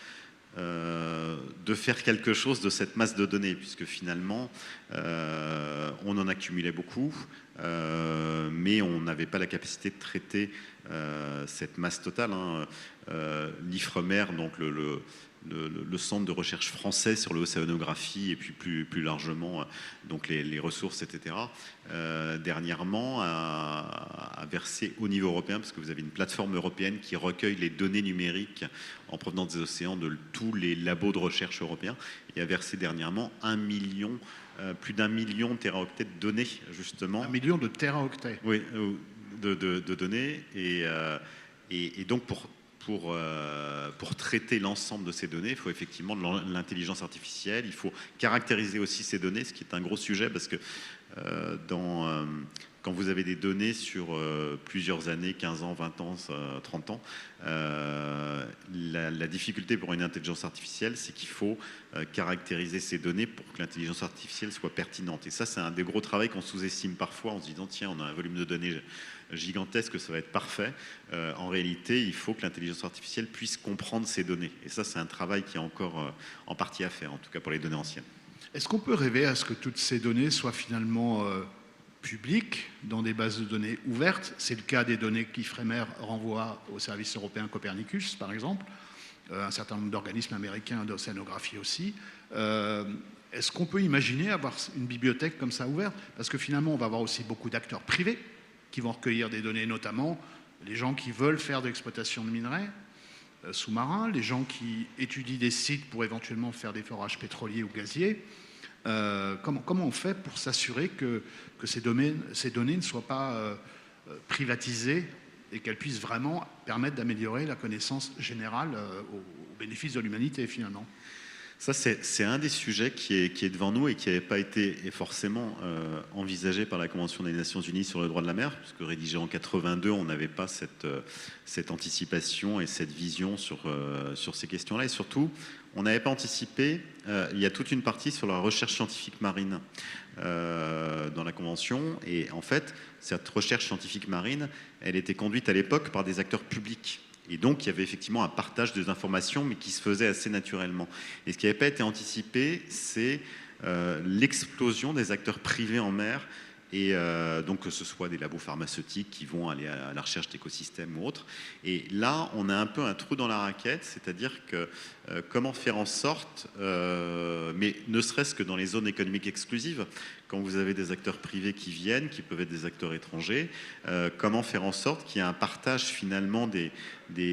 de faire quelque chose de cette masse de données, puisque finalement on en accumulait beaucoup, mais on n'avait pas la capacité de traiter cette masse totale, hein. L'IFREMER, donc le centre de recherche français sur l'océanographie, et puis plus largement donc les ressources, etc., dernièrement a versé au niveau européen, parce que vous avez une plateforme européenne qui recueille les données numériques en provenance des océans de tous les labos de recherche européens, et a versé dernièrement plus d'1 million de téraoctets de données, justement. 1 million de téraoctets. Oui, de données, et donc pour traiter l'ensemble de ces données, il faut effectivement de l'intelligence artificielle, il faut caractériser aussi ces données, ce qui est un gros sujet, parce que quand vous avez des données sur plusieurs années, 15 ans, 20 ans, 30 ans, la difficulté pour une intelligence artificielle, c'est qu'il faut caractériser ces données pour que l'intelligence artificielle soit pertinente. Et ça, c'est un des gros travaux qu'on sous-estime parfois en se disant, tiens, on a un volume de données gigantesque, ça va être parfait. En réalité, il faut que l'intelligence artificielle puisse comprendre ces données. Et ça, c'est un travail qui est encore en partie à faire, en tout cas pour les données anciennes. Est-ce qu'on peut rêver à ce que toutes ces données soient finalement publiques dans des bases de données ouvertes ? C'est le cas des données qu'IFREMER renvoie au service européen Copernicus, par exemple, un certain nombre d'organismes américains d'océanographie aussi. Est-ce qu'on peut imaginer avoir une bibliothèque comme ça ouverte ? Parce que finalement, on va avoir aussi beaucoup d'acteurs privés qui vont recueillir des données, notamment les gens qui veulent faire de l'exploitation de minerais sous-marins, les gens qui étudient des sites pour éventuellement faire des forages pétroliers ou gaziers. Comment on fait pour s'assurer que ces données ne soient pas privatisées et qu'elles puissent vraiment permettre d'améliorer la connaissance générale au bénéfice de l'humanité, finalement ? Ça, c'est un des sujets qui est devant nous et qui n'avait pas été forcément envisagé par la Convention des Nations Unies sur le droit de la mer, puisque rédigé en 82, on n'avait pas cette anticipation et cette vision sur ces questions-là. Et surtout, on n'avait pas anticipé, il y a toute une partie sur la recherche scientifique marine dans la Convention. Et en fait, cette recherche scientifique marine, elle était conduite à l'époque par des acteurs publics. Et donc, il y avait effectivement un partage des informations, mais qui se faisait assez naturellement. Et ce qui n'avait pas été anticipé, c'est l'explosion des acteurs privés en mer. Et donc, que ce soit des labos pharmaceutiques qui vont aller à la recherche d'écosystèmes ou autres. Et là, on a un peu un trou dans la raquette, c'est-à-dire que comment faire en sorte, mais ne serait-ce que dans les zones économiques exclusives, quand vous avez des acteurs privés qui viennent, qui peuvent être des acteurs étrangers, comment faire en sorte qu'il y ait un partage finalement des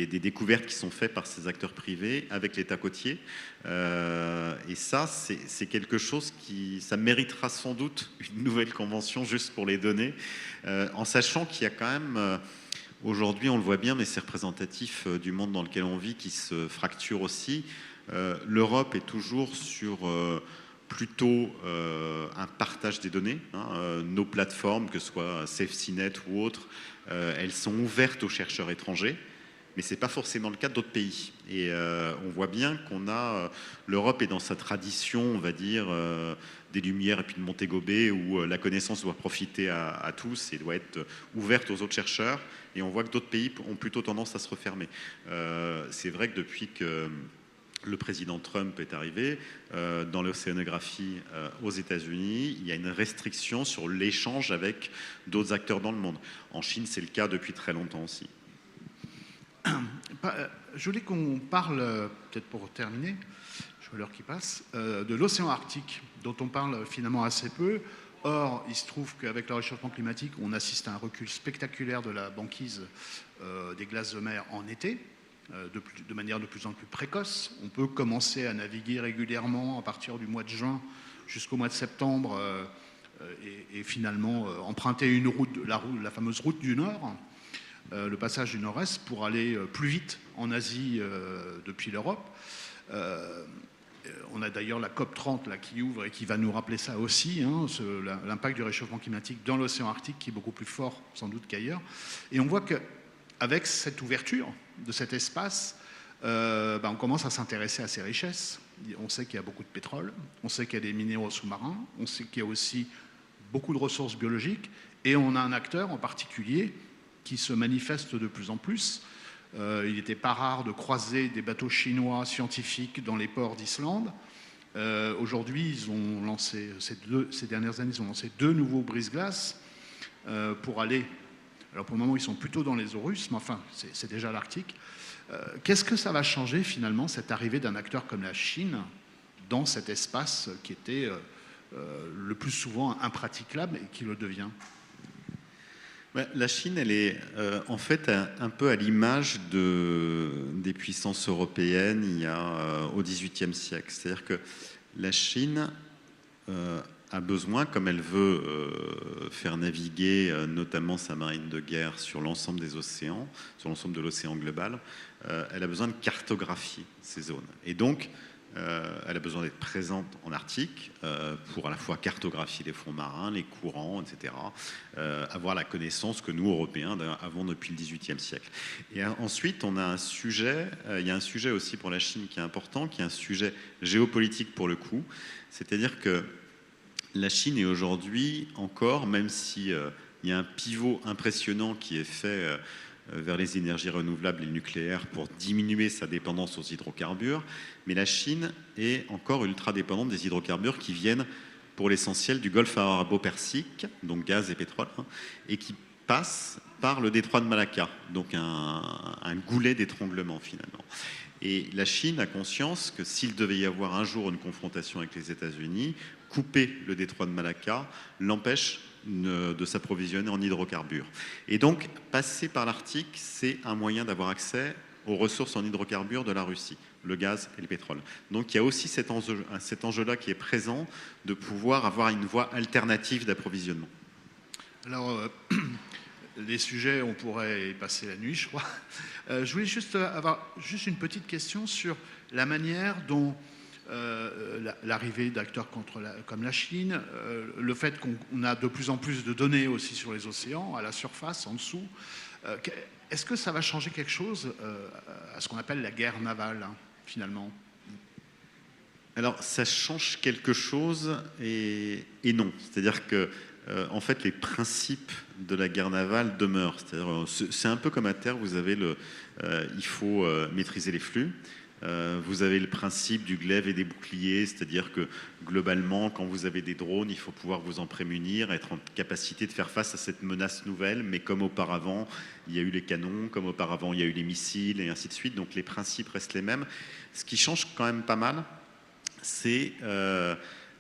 découvertes qui sont faites par ces acteurs privés avec l'État côtier. Et ça, c'est quelque chose ça méritera sans doute une nouvelle convention juste pour les données, en sachant qu'il y a quand même... Aujourd'hui, on le voit bien, mais c'est représentatif du monde dans lequel on vit qui se fracture aussi. L'Europe est toujours sur plutôt un partage des données. Nos plateformes, que ce soit SafeCNet ou autres, elles sont ouvertes aux chercheurs étrangers, mais ce n'est pas forcément le cas d'autres pays. Et on voit bien qu'on a... L'Europe est dans sa tradition, on va dire, des Lumières et puis de Montego Bay, où la connaissance doit profiter à tous et doit être ouverte aux autres chercheurs. Et on voit que d'autres pays ont plutôt tendance à se refermer. C'est vrai que depuis que le président Trump est arrivé, dans l'océanographie aux États-Unis, il y a une restriction sur l'échange avec d'autres acteurs dans le monde. En Chine, c'est le cas depuis très longtemps aussi. Je voulais qu'on parle, peut-être pour terminer, je vois l'heure qui passe, de l'océan Arctique, dont on parle finalement assez peu. Or, il se trouve qu'avec le réchauffement climatique, on assiste à un recul spectaculaire de la banquise des glaces de mer en été, de manière de plus en plus précoce. On peut commencer à naviguer régulièrement à partir du mois de juin jusqu'au mois de septembre et finalement emprunter une route, la fameuse route du Nord, le passage du Nord-Est, pour aller plus vite en Asie depuis l'Europe. On a d'ailleurs la COP30 là, qui ouvre et qui va nous rappeler ça aussi, l'impact du réchauffement climatique dans l'océan Arctique qui est beaucoup plus fort sans doute qu'ailleurs. Et on voit qu'avec cette ouverture de cet espace, on commence à s'intéresser à ces richesses. On sait qu'il y a beaucoup de pétrole, on sait qu'il y a des minéraux sous-marins, on sait qu'il y a aussi beaucoup de ressources biologiques, et on a un acteur en particulier qui se manifeste de plus en plus. Il n'était pas rare de croiser des bateaux chinois scientifiques dans les ports d'Islande. Aujourd'hui, ils ont lancé, ces dernières années, ils ont lancé 2 nouveaux brise-glaces pour aller... Alors pour le moment, ils sont plutôt dans les eaux russes, mais enfin, c'est déjà l'Arctique. Qu'est-ce que ça va changer finalement, cette arrivée d'un acteur comme la Chine dans cet espace qui était le plus souvent impraticable et qui le devient ? La Chine, elle est en fait un peu à l'image des puissances européennes au XVIIIe siècle. C'est-à-dire que la Chine a besoin, comme elle veut faire naviguer notamment sa marine de guerre sur l'ensemble des océans, sur l'ensemble de l'océan global, elle a besoin de cartographier ces zones. Et donc, elle a besoin d'être présente en Arctique pour à la fois cartographier les fonds marins, les courants, etc. Avoir la connaissance que nous, Européens, avons depuis le XVIIIe siècle. Et ensuite, on a un sujet, il y a un sujet aussi pour la Chine qui est important, qui est un sujet géopolitique pour le coup. C'est-à-dire que la Chine est aujourd'hui encore, même s'il y a un pivot impressionnant qui est fait vers les énergies renouvelables et le nucléaire pour diminuer sa dépendance aux hydrocarbures. Mais la Chine est encore ultra dépendante des hydrocarbures qui viennent pour l'essentiel du golfe arabo-persique, donc gaz et pétrole, et qui passent par le détroit de Malacca, donc un goulet d'étranglement finalement. Et la Chine a conscience que s'il devait y avoir un jour une confrontation avec les États-Unis, couper le détroit de Malacca l'empêche de s'approvisionner en hydrocarbures. Et donc, passer par l'Arctique, c'est un moyen d'avoir accès aux ressources en hydrocarbures de la Russie, le gaz et le pétrole. Donc, il y a aussi cet enjeu-là qui est présent de pouvoir avoir une voie alternative d'approvisionnement. Alors, les sujets, on pourrait y passer la nuit, je crois. Je voulais juste avoir une petite question sur la manière dont l'arrivée d'acteurs comme la Chine, le fait qu'on a de plus en plus de données aussi sur les océans, à la surface, en dessous. Est-ce que ça va changer quelque chose à ce qu'on appelle la guerre navale, hein, finalement? Alors, ça change quelque chose et non. C'est-à-dire que, en fait, les principes de la guerre navale demeurent. C'est-à-dire, c'est un peu comme à terre, vous avez il faut maîtriser les flux. Vous avez le principe du glaive et des boucliers, c'est-à-dire que globalement, quand vous avez des drones, il faut pouvoir vous en prémunir, être en capacité de faire face à cette menace nouvelle, mais comme auparavant, il y a eu les canons, comme auparavant, il y a eu les missiles, et ainsi de suite. Donc les principes restent les mêmes. Ce qui change quand même pas mal, c'est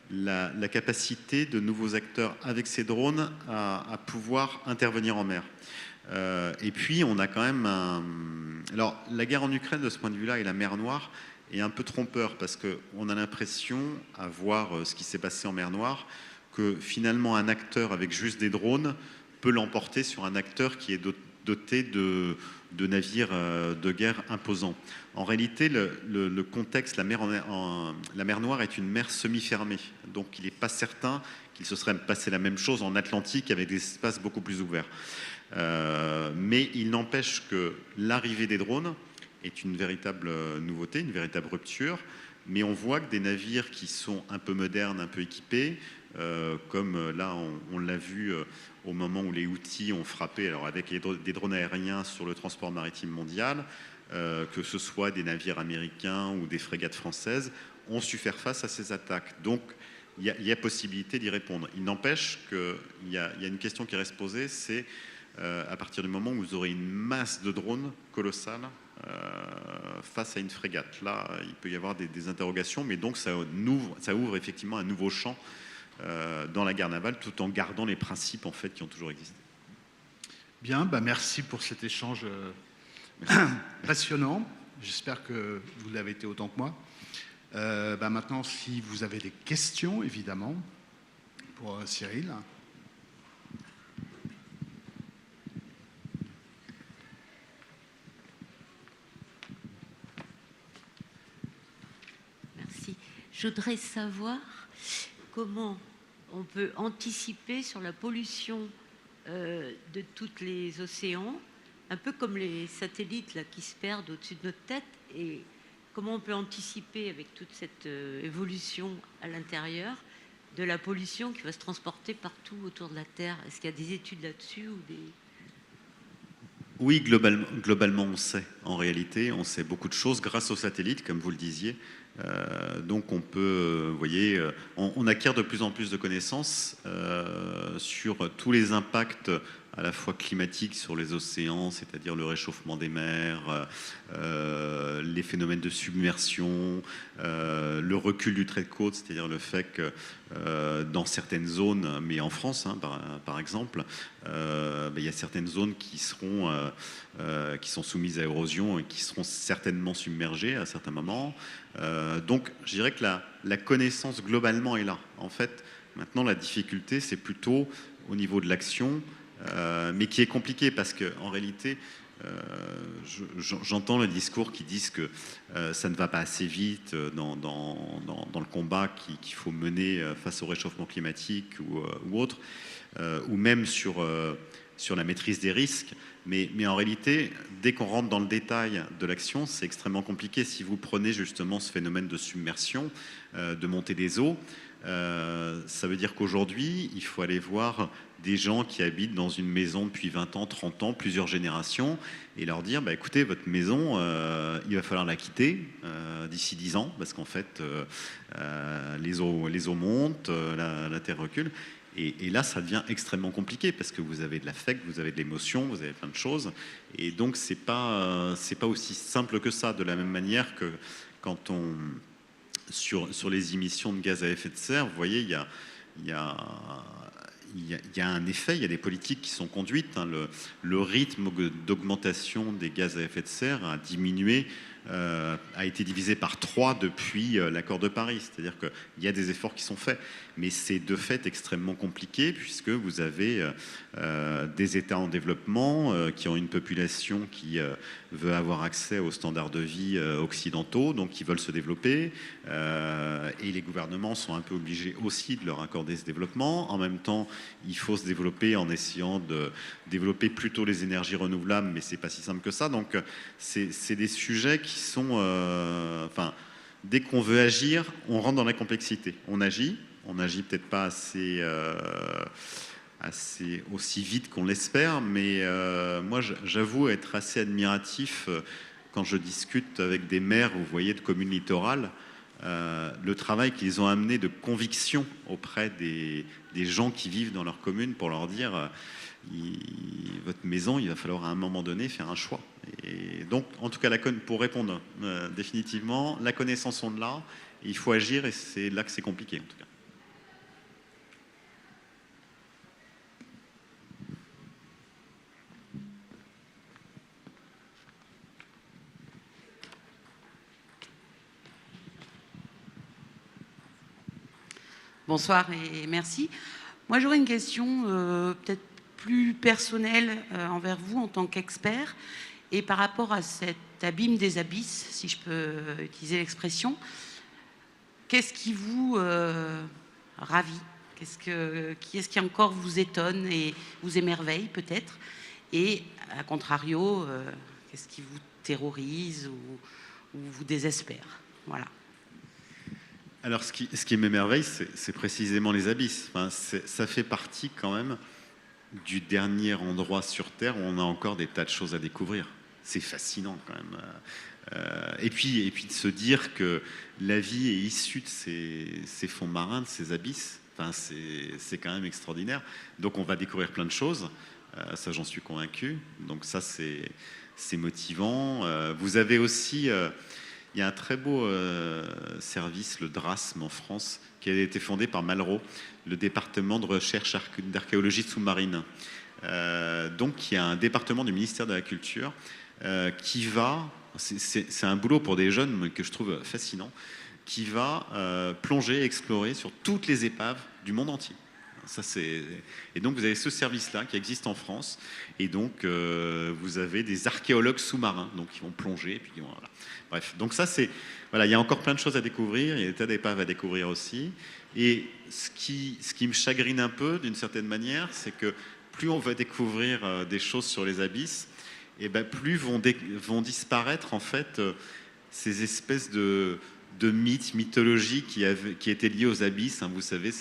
la capacité de nouveaux acteurs avec ces drones à pouvoir intervenir en mer. Et puis, on a quand même Alors, la guerre en Ukraine, de ce point de vue-là, et la mer Noire, est un peu trompeur, parce qu'on a l'impression, à voir ce qui s'est passé en mer Noire, que finalement, un acteur avec juste des drones peut l'emporter sur un acteur qui est doté de navires de guerre imposants. En réalité, le contexte, la mer Noire est une mer semi-fermée. Donc, il n'est pas certain qu'il se serait passé la même chose en Atlantique avec des espaces beaucoup plus ouverts. Mais il n'empêche que l'arrivée des drones est une véritable nouveauté, une véritable rupture. Mais on voit que des navires qui sont un peu modernes, un peu équipés, comme là on l'a vu au moment où les Houthis ont frappé, alors avec des drones aériens sur le transport maritime mondial, que ce soit des navires américains ou des frégates françaises, ont su faire face à ces attaques. Donc il y a possibilité d'y répondre. Il n'empêche qu'il y a une question qui reste posée, c'est à partir du moment où vous aurez une masse de drones colossale face à une frégate. Là, il peut y avoir des interrogations, mais donc ça ouvre effectivement un nouveau champ dans la guerre navale, tout en gardant les principes en fait qui ont toujours existé. Bien, merci pour cet échange passionnant. J'espère que vous l'avez été autant que moi. Maintenant, si vous avez des questions, évidemment, pour Cyril. Merci. Je voudrais savoir comment on peut anticiper sur la pollution de tous les océans, un peu comme les satellites là, qui se perdent au-dessus de notre tête, et comment on peut anticiper avec toute cette évolution à l'intérieur de la pollution qui va se transporter partout autour de la Terre. Est-ce qu'il y a des études là-dessus ou des... Oui, globalement, on sait. En réalité, on sait beaucoup de choses grâce aux satellites, comme vous le disiez. Donc, on peut, vous voyez, on acquiert de plus en plus de connaissances sur tous les impacts à la fois climatiques sur les océans, c'est-à-dire le réchauffement des mers, les phénomènes de submersion, le recul du trait de côte, c'est-à-dire le fait que dans certaines zones, mais en France par exemple, il y a certaines zones qui sont soumises à érosion et qui seront certainement submergées à certains moments. Donc je dirais que la connaissance globalement est là. En fait, maintenant la difficulté c'est plutôt au niveau de l'action, mais qui est compliqué parce qu'en réalité, j'entends le discours qui disent que ça ne va pas assez vite dans le combat qu'il faut mener face au réchauffement climatique ou autre, ou même sur la maîtrise des risques. Mais en réalité, dès qu'on rentre dans le détail de l'action, c'est extrêmement compliqué. Si vous prenez justement ce phénomène de submersion, de montée des eaux, ça veut dire qu'aujourd'hui, il faut aller voir des gens qui habitent dans une maison depuis 20 ans, 30 ans, plusieurs générations, et leur dire, écoutez, votre maison, il va falloir la quitter d'ici 10 ans, parce qu'en fait, les eaux montent, la terre recule. Et là, ça devient extrêmement compliqué, parce que vous avez de l'affect, vous avez de l'émotion, vous avez plein de choses. Et donc, c'est pas aussi simple que ça, de la même manière que quand sur les émissions de gaz à effet de serre, vous voyez, il y a un effet, il y a des politiques qui sont conduites. Le rythme d'augmentation des gaz à effet de serre a diminué a été divisé par 3 depuis l'accord de Paris. C'est-à-dire qu'il y a des efforts qui sont faits, mais c'est de fait extrêmement compliqué puisque vous avez des États en développement qui ont une population qui veut avoir accès aux standards de vie occidentaux, donc qui veulent se développer, et les gouvernements sont un peu obligés aussi de leur accorder ce développement. En même temps, il faut se développer en essayant de développer plutôt les énergies renouvelables, mais c'est pas si simple que ça. Donc c'est des sujets qui sont, enfin, dès qu'on veut agir, on rentre dans la complexité. On agit peut-être pas assez aussi vite qu'on l'espère, mais moi j'avoue être assez admiratif quand je discute avec des maires, vous voyez, de communes littorales, le travail qu'ils ont amené de conviction auprès des gens qui vivent dans leur commune pour leur dire votre maison, il va falloir à un moment donné faire un choix. Et donc, en tout cas, pour répondre définitivement, la connaissance sont de là, il faut agir et c'est là que c'est compliqué en tout cas. Bonsoir et merci. Moi, j'aurais une question peut-être plus personnelle envers vous en tant qu'expert et par rapport à cet abîme des abysses, si je peux utiliser l'expression. Qu'est-ce qui vous ravit ? Qui est-ce qui encore vous étonne et vous émerveille peut-être ? Et à contrario, qu'est-ce qui vous terrorise ou vous désespère ? Voilà. Alors, ce qui m'émerveille, c'est précisément les abysses. Enfin, ça fait partie quand même du dernier endroit sur Terre où on a encore des tas de choses à découvrir. C'est fascinant quand même. Et puis de se dire que la vie est issue de ces fonds marins, de ces abysses, enfin, c'est quand même extraordinaire. Donc on va découvrir plein de choses, ça j'en suis convaincu. Donc ça c'est motivant. Vous avez aussi... il y a un très beau service, le DRASM en France, qui a été fondé par Malraux, le département de recherche d'archéologie sous-marine. Donc, il y a un département du ministère de la Culture qui va, c'est un boulot pour des jeunes mais que je trouve fascinant, qui va plonger, explorer sur toutes les épaves du monde entier. Et donc vous avez ce service-là qui existe en France, et donc vous avez des archéologues sous-marins, donc qui vont plonger, et puis voilà. Bref, donc ça c'est voilà, il y a encore plein de choses à découvrir, il y a des tas d'épaves à découvrir aussi, et ce qui me chagrine un peu d'une certaine manière, c'est que plus on va découvrir des choses sur les abysses, et ben plus vont disparaître en fait ces espèces de mythes, mythologies qui étaient liées aux abysses, hein, vous savez,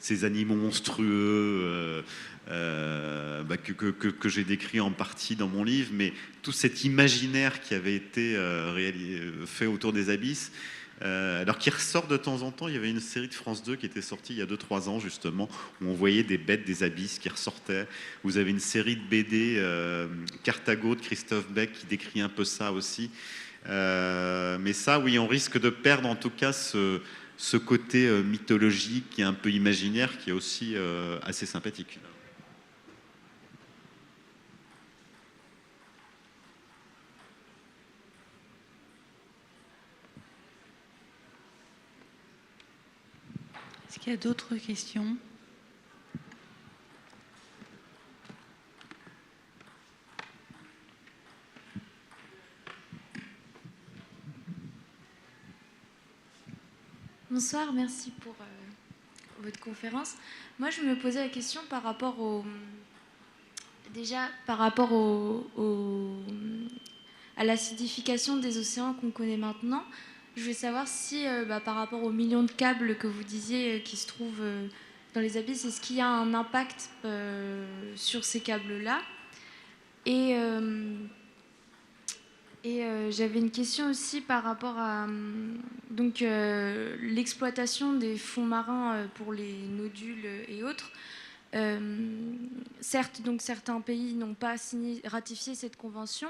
ces animaux monstrueux que j'ai décrit en partie dans mon livre, mais tout cet imaginaire qui avait été fait autour des abysses, alors qui ressort de temps en temps. Il y avait une série de France 2 qui était sortie il y a 2-3 ans justement, où on voyait des bêtes des abysses qui ressortaient. Vous avez une série de BD, Carthago de Christophe Beck, qui décrit un peu ça aussi. Mais ça, oui, on risque de perdre en tout cas ce côté mythologique et un peu imaginaire qui est aussi assez sympathique. Est-ce qu'il y a d'autres questions ? Bonsoir, merci pour votre conférence. Moi, je me posais la question par rapport à l'acidification des océans qu'on connaît maintenant. Je voulais savoir si, par rapport aux millions de câbles que vous disiez qui se trouvent dans les abysses, est-ce qu'il y a un impact sur ces câbles-là ? Et j'avais une question aussi par rapport à l'exploitation des fonds marins pour les nodules et autres. Certes, donc certains pays n'ont pas ratifié cette convention,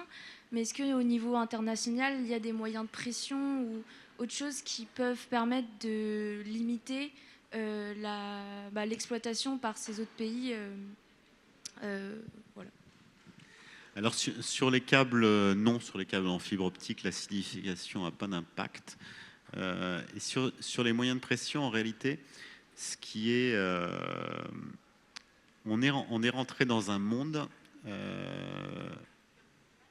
mais est-ce qu'au niveau international, il y a des moyens de pression ou autre chose qui peuvent permettre de limiter l'exploitation par ces autres pays voilà. Alors sur les câbles, non, sur les câbles en fibre optique, l'acidification n'a pas d'impact. Et sur les moyens de pression, en réalité, ce qui est, on est rentré dans un monde.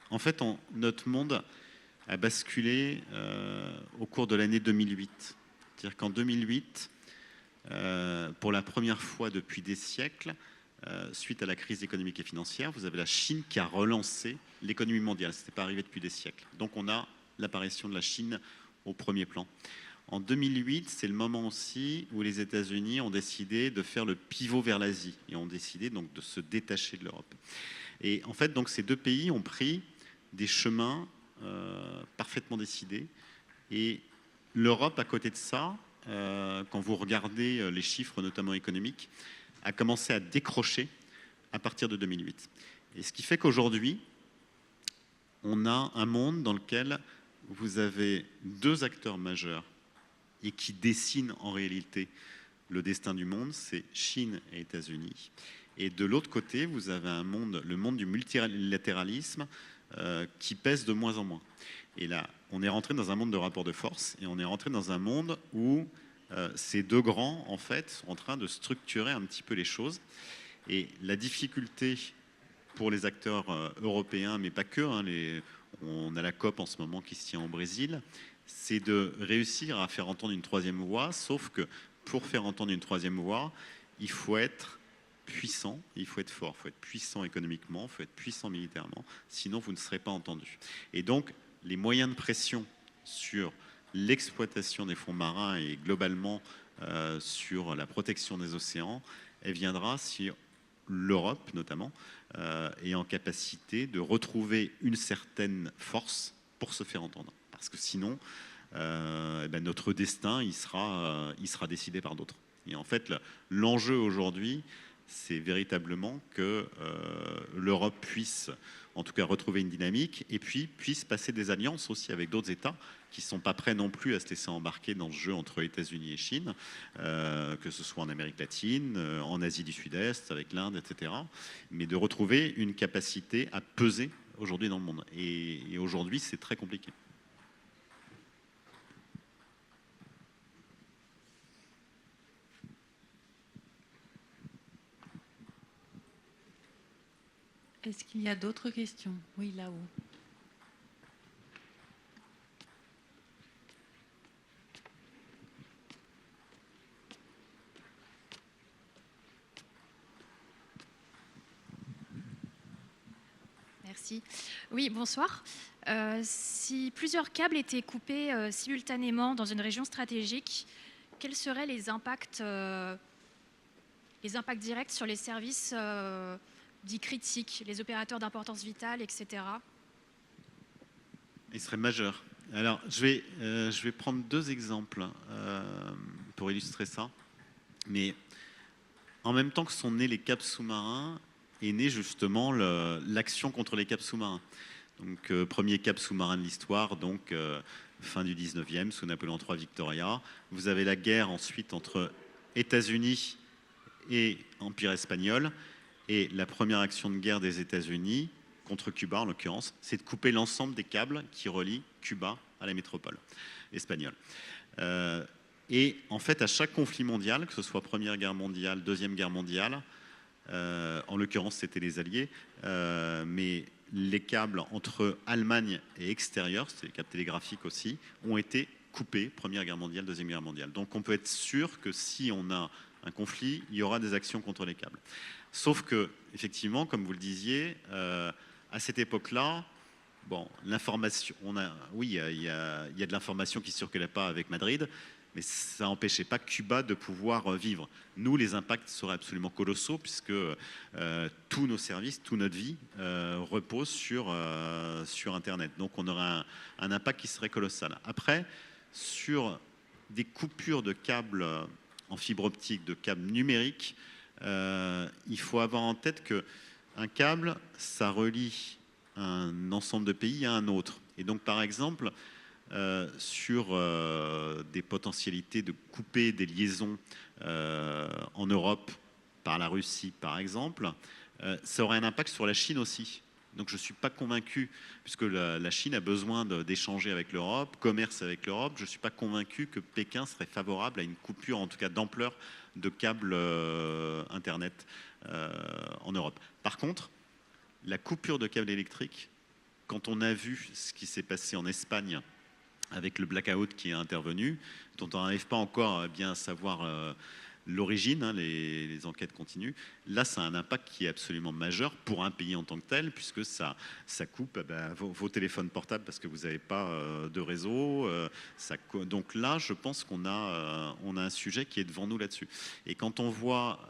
En fait, notre monde a basculé au cours de l'année 2008. C'est-à-dire qu'en 2008, pour la première fois depuis des siècles, suite à la crise économique et financière, vous avez la Chine qui a relancé l'économie mondiale. Ce n'était pas arrivé depuis des siècles. Donc on a l'apparition de la Chine au premier plan. En 2008, c'est le moment aussi où les États-Unis ont décidé de faire le pivot vers l'Asie et ont décidé donc de se détacher de l'Europe. Et en fait, donc ces deux pays ont pris des chemins parfaitement décidés. Et l'Europe, à côté de ça, quand vous regardez les chiffres, notamment économiques, a commencé à décrocher à partir de 2008. Et ce qui fait qu'aujourd'hui, on a un monde dans lequel vous avez deux acteurs majeurs et qui dessinent en réalité le destin du monde, c'est Chine et États-Unis. Et de l'autre côté, vous avez un monde, le monde du multilatéralisme, qui pèse de moins en moins. Et là, on est rentré dans un monde de rapport de force et on est rentré dans un monde où ces deux grands, en fait, sont en train de structurer un petit peu les choses. Et la difficulté pour les acteurs européens, mais pas que, hein, on a la COP en ce moment qui se tient au Brésil, c'est de réussir à faire entendre une troisième voix, sauf que pour faire entendre une troisième voix, il faut être puissant, il faut être fort, il faut être puissant économiquement, il faut être puissant militairement, sinon vous ne serez pas entendu. Et donc, les moyens de pression sur l'exploitation des fonds marins et globalement sur la protection des océans, elle viendra si l'Europe notamment est en capacité de retrouver une certaine force pour se faire entendre. Parce que sinon, notre destin, il sera décidé par d'autres. Et en fait, l'enjeu aujourd'hui, c'est véritablement que l'Europe puisse, en tout cas, retrouver une dynamique et puis puisse passer des alliances aussi avec d'autres États qui ne sont pas prêts non plus à se laisser embarquer dans ce jeu entre États-Unis et Chine, que ce soit en Amérique latine, en Asie du Sud-Est, avec l'Inde, etc. Mais de retrouver une capacité à peser aujourd'hui dans le monde. Et aujourd'hui, c'est très compliqué. Est-ce qu'il y a d'autres questions? Oui, là-haut. Merci. Oui, bonsoir. Si plusieurs câbles étaient coupés simultanément dans une région stratégique, quels seraient les impacts directs sur les services dits critiques, les opérateurs d'importance vitale, etc. Il serait majeur. Alors, je vais prendre deux exemples pour illustrer ça. Mais en même temps que sont nés les câbles sous-marins, est née justement l'action contre les câbles sous-marins. Donc, premier câble sous-marin de l'histoire, donc fin du 19e, sous Napoléon III Victoria. Vous avez la guerre ensuite entre États-Unis et Empire espagnol. Et la première action de guerre des États-Unis, contre Cuba en l'occurrence, c'est de couper l'ensemble des câbles qui relient Cuba à la métropole espagnole. Et en fait, à chaque conflit mondial, que ce soit Première Guerre mondiale, Deuxième Guerre mondiale, en l'occurrence c'était les Alliés, mais les câbles entre Allemagne et extérieur, c'est les câbles télégraphiques aussi, ont été coupés, Première Guerre mondiale, Deuxième Guerre mondiale. Donc on peut être sûr que si on a un conflit, il y aura des actions contre les câbles. Sauf que, effectivement, comme vous le disiez, à cette époque-là, bon, l'information, il y a de l'information qui ne circulait pas avec Madrid, mais ça n'empêchait pas Cuba de pouvoir vivre. Nous, les impacts seraient absolument colossaux, puisque tous nos services, toute notre vie repose sur Internet. Donc on aurait un impact qui serait colossal. Après, sur des coupures de câbles en fibre optique, de câbles numériques, il faut avoir en tête qu'un câble, ça relie un ensemble de pays à un autre. Et donc, par exemple, sur des potentialités de couper des liaisons en Europe par la Russie, par exemple, ça aurait un impact sur la Chine aussi. Donc je ne suis pas convaincu, puisque la Chine a besoin d'échanger avec l'Europe, commerce avec l'Europe, je ne suis pas convaincu que Pékin serait favorable à une coupure, en tout cas d'ampleur, de câbles Internet en Europe. Par contre, la coupure de câbles électriques, quand on a vu ce qui s'est passé en Espagne avec le blackout qui est intervenu, dont on n'arrive pas encore bien à savoir l'origine, hein, les enquêtes continuent, là ça a un impact qui est absolument majeur pour un pays en tant que tel, puisque ça coupe vos téléphones portables parce que vous n'avez pas de réseau. Donc là, je pense qu'on a un sujet qui est devant nous là-dessus. Et quand on voit,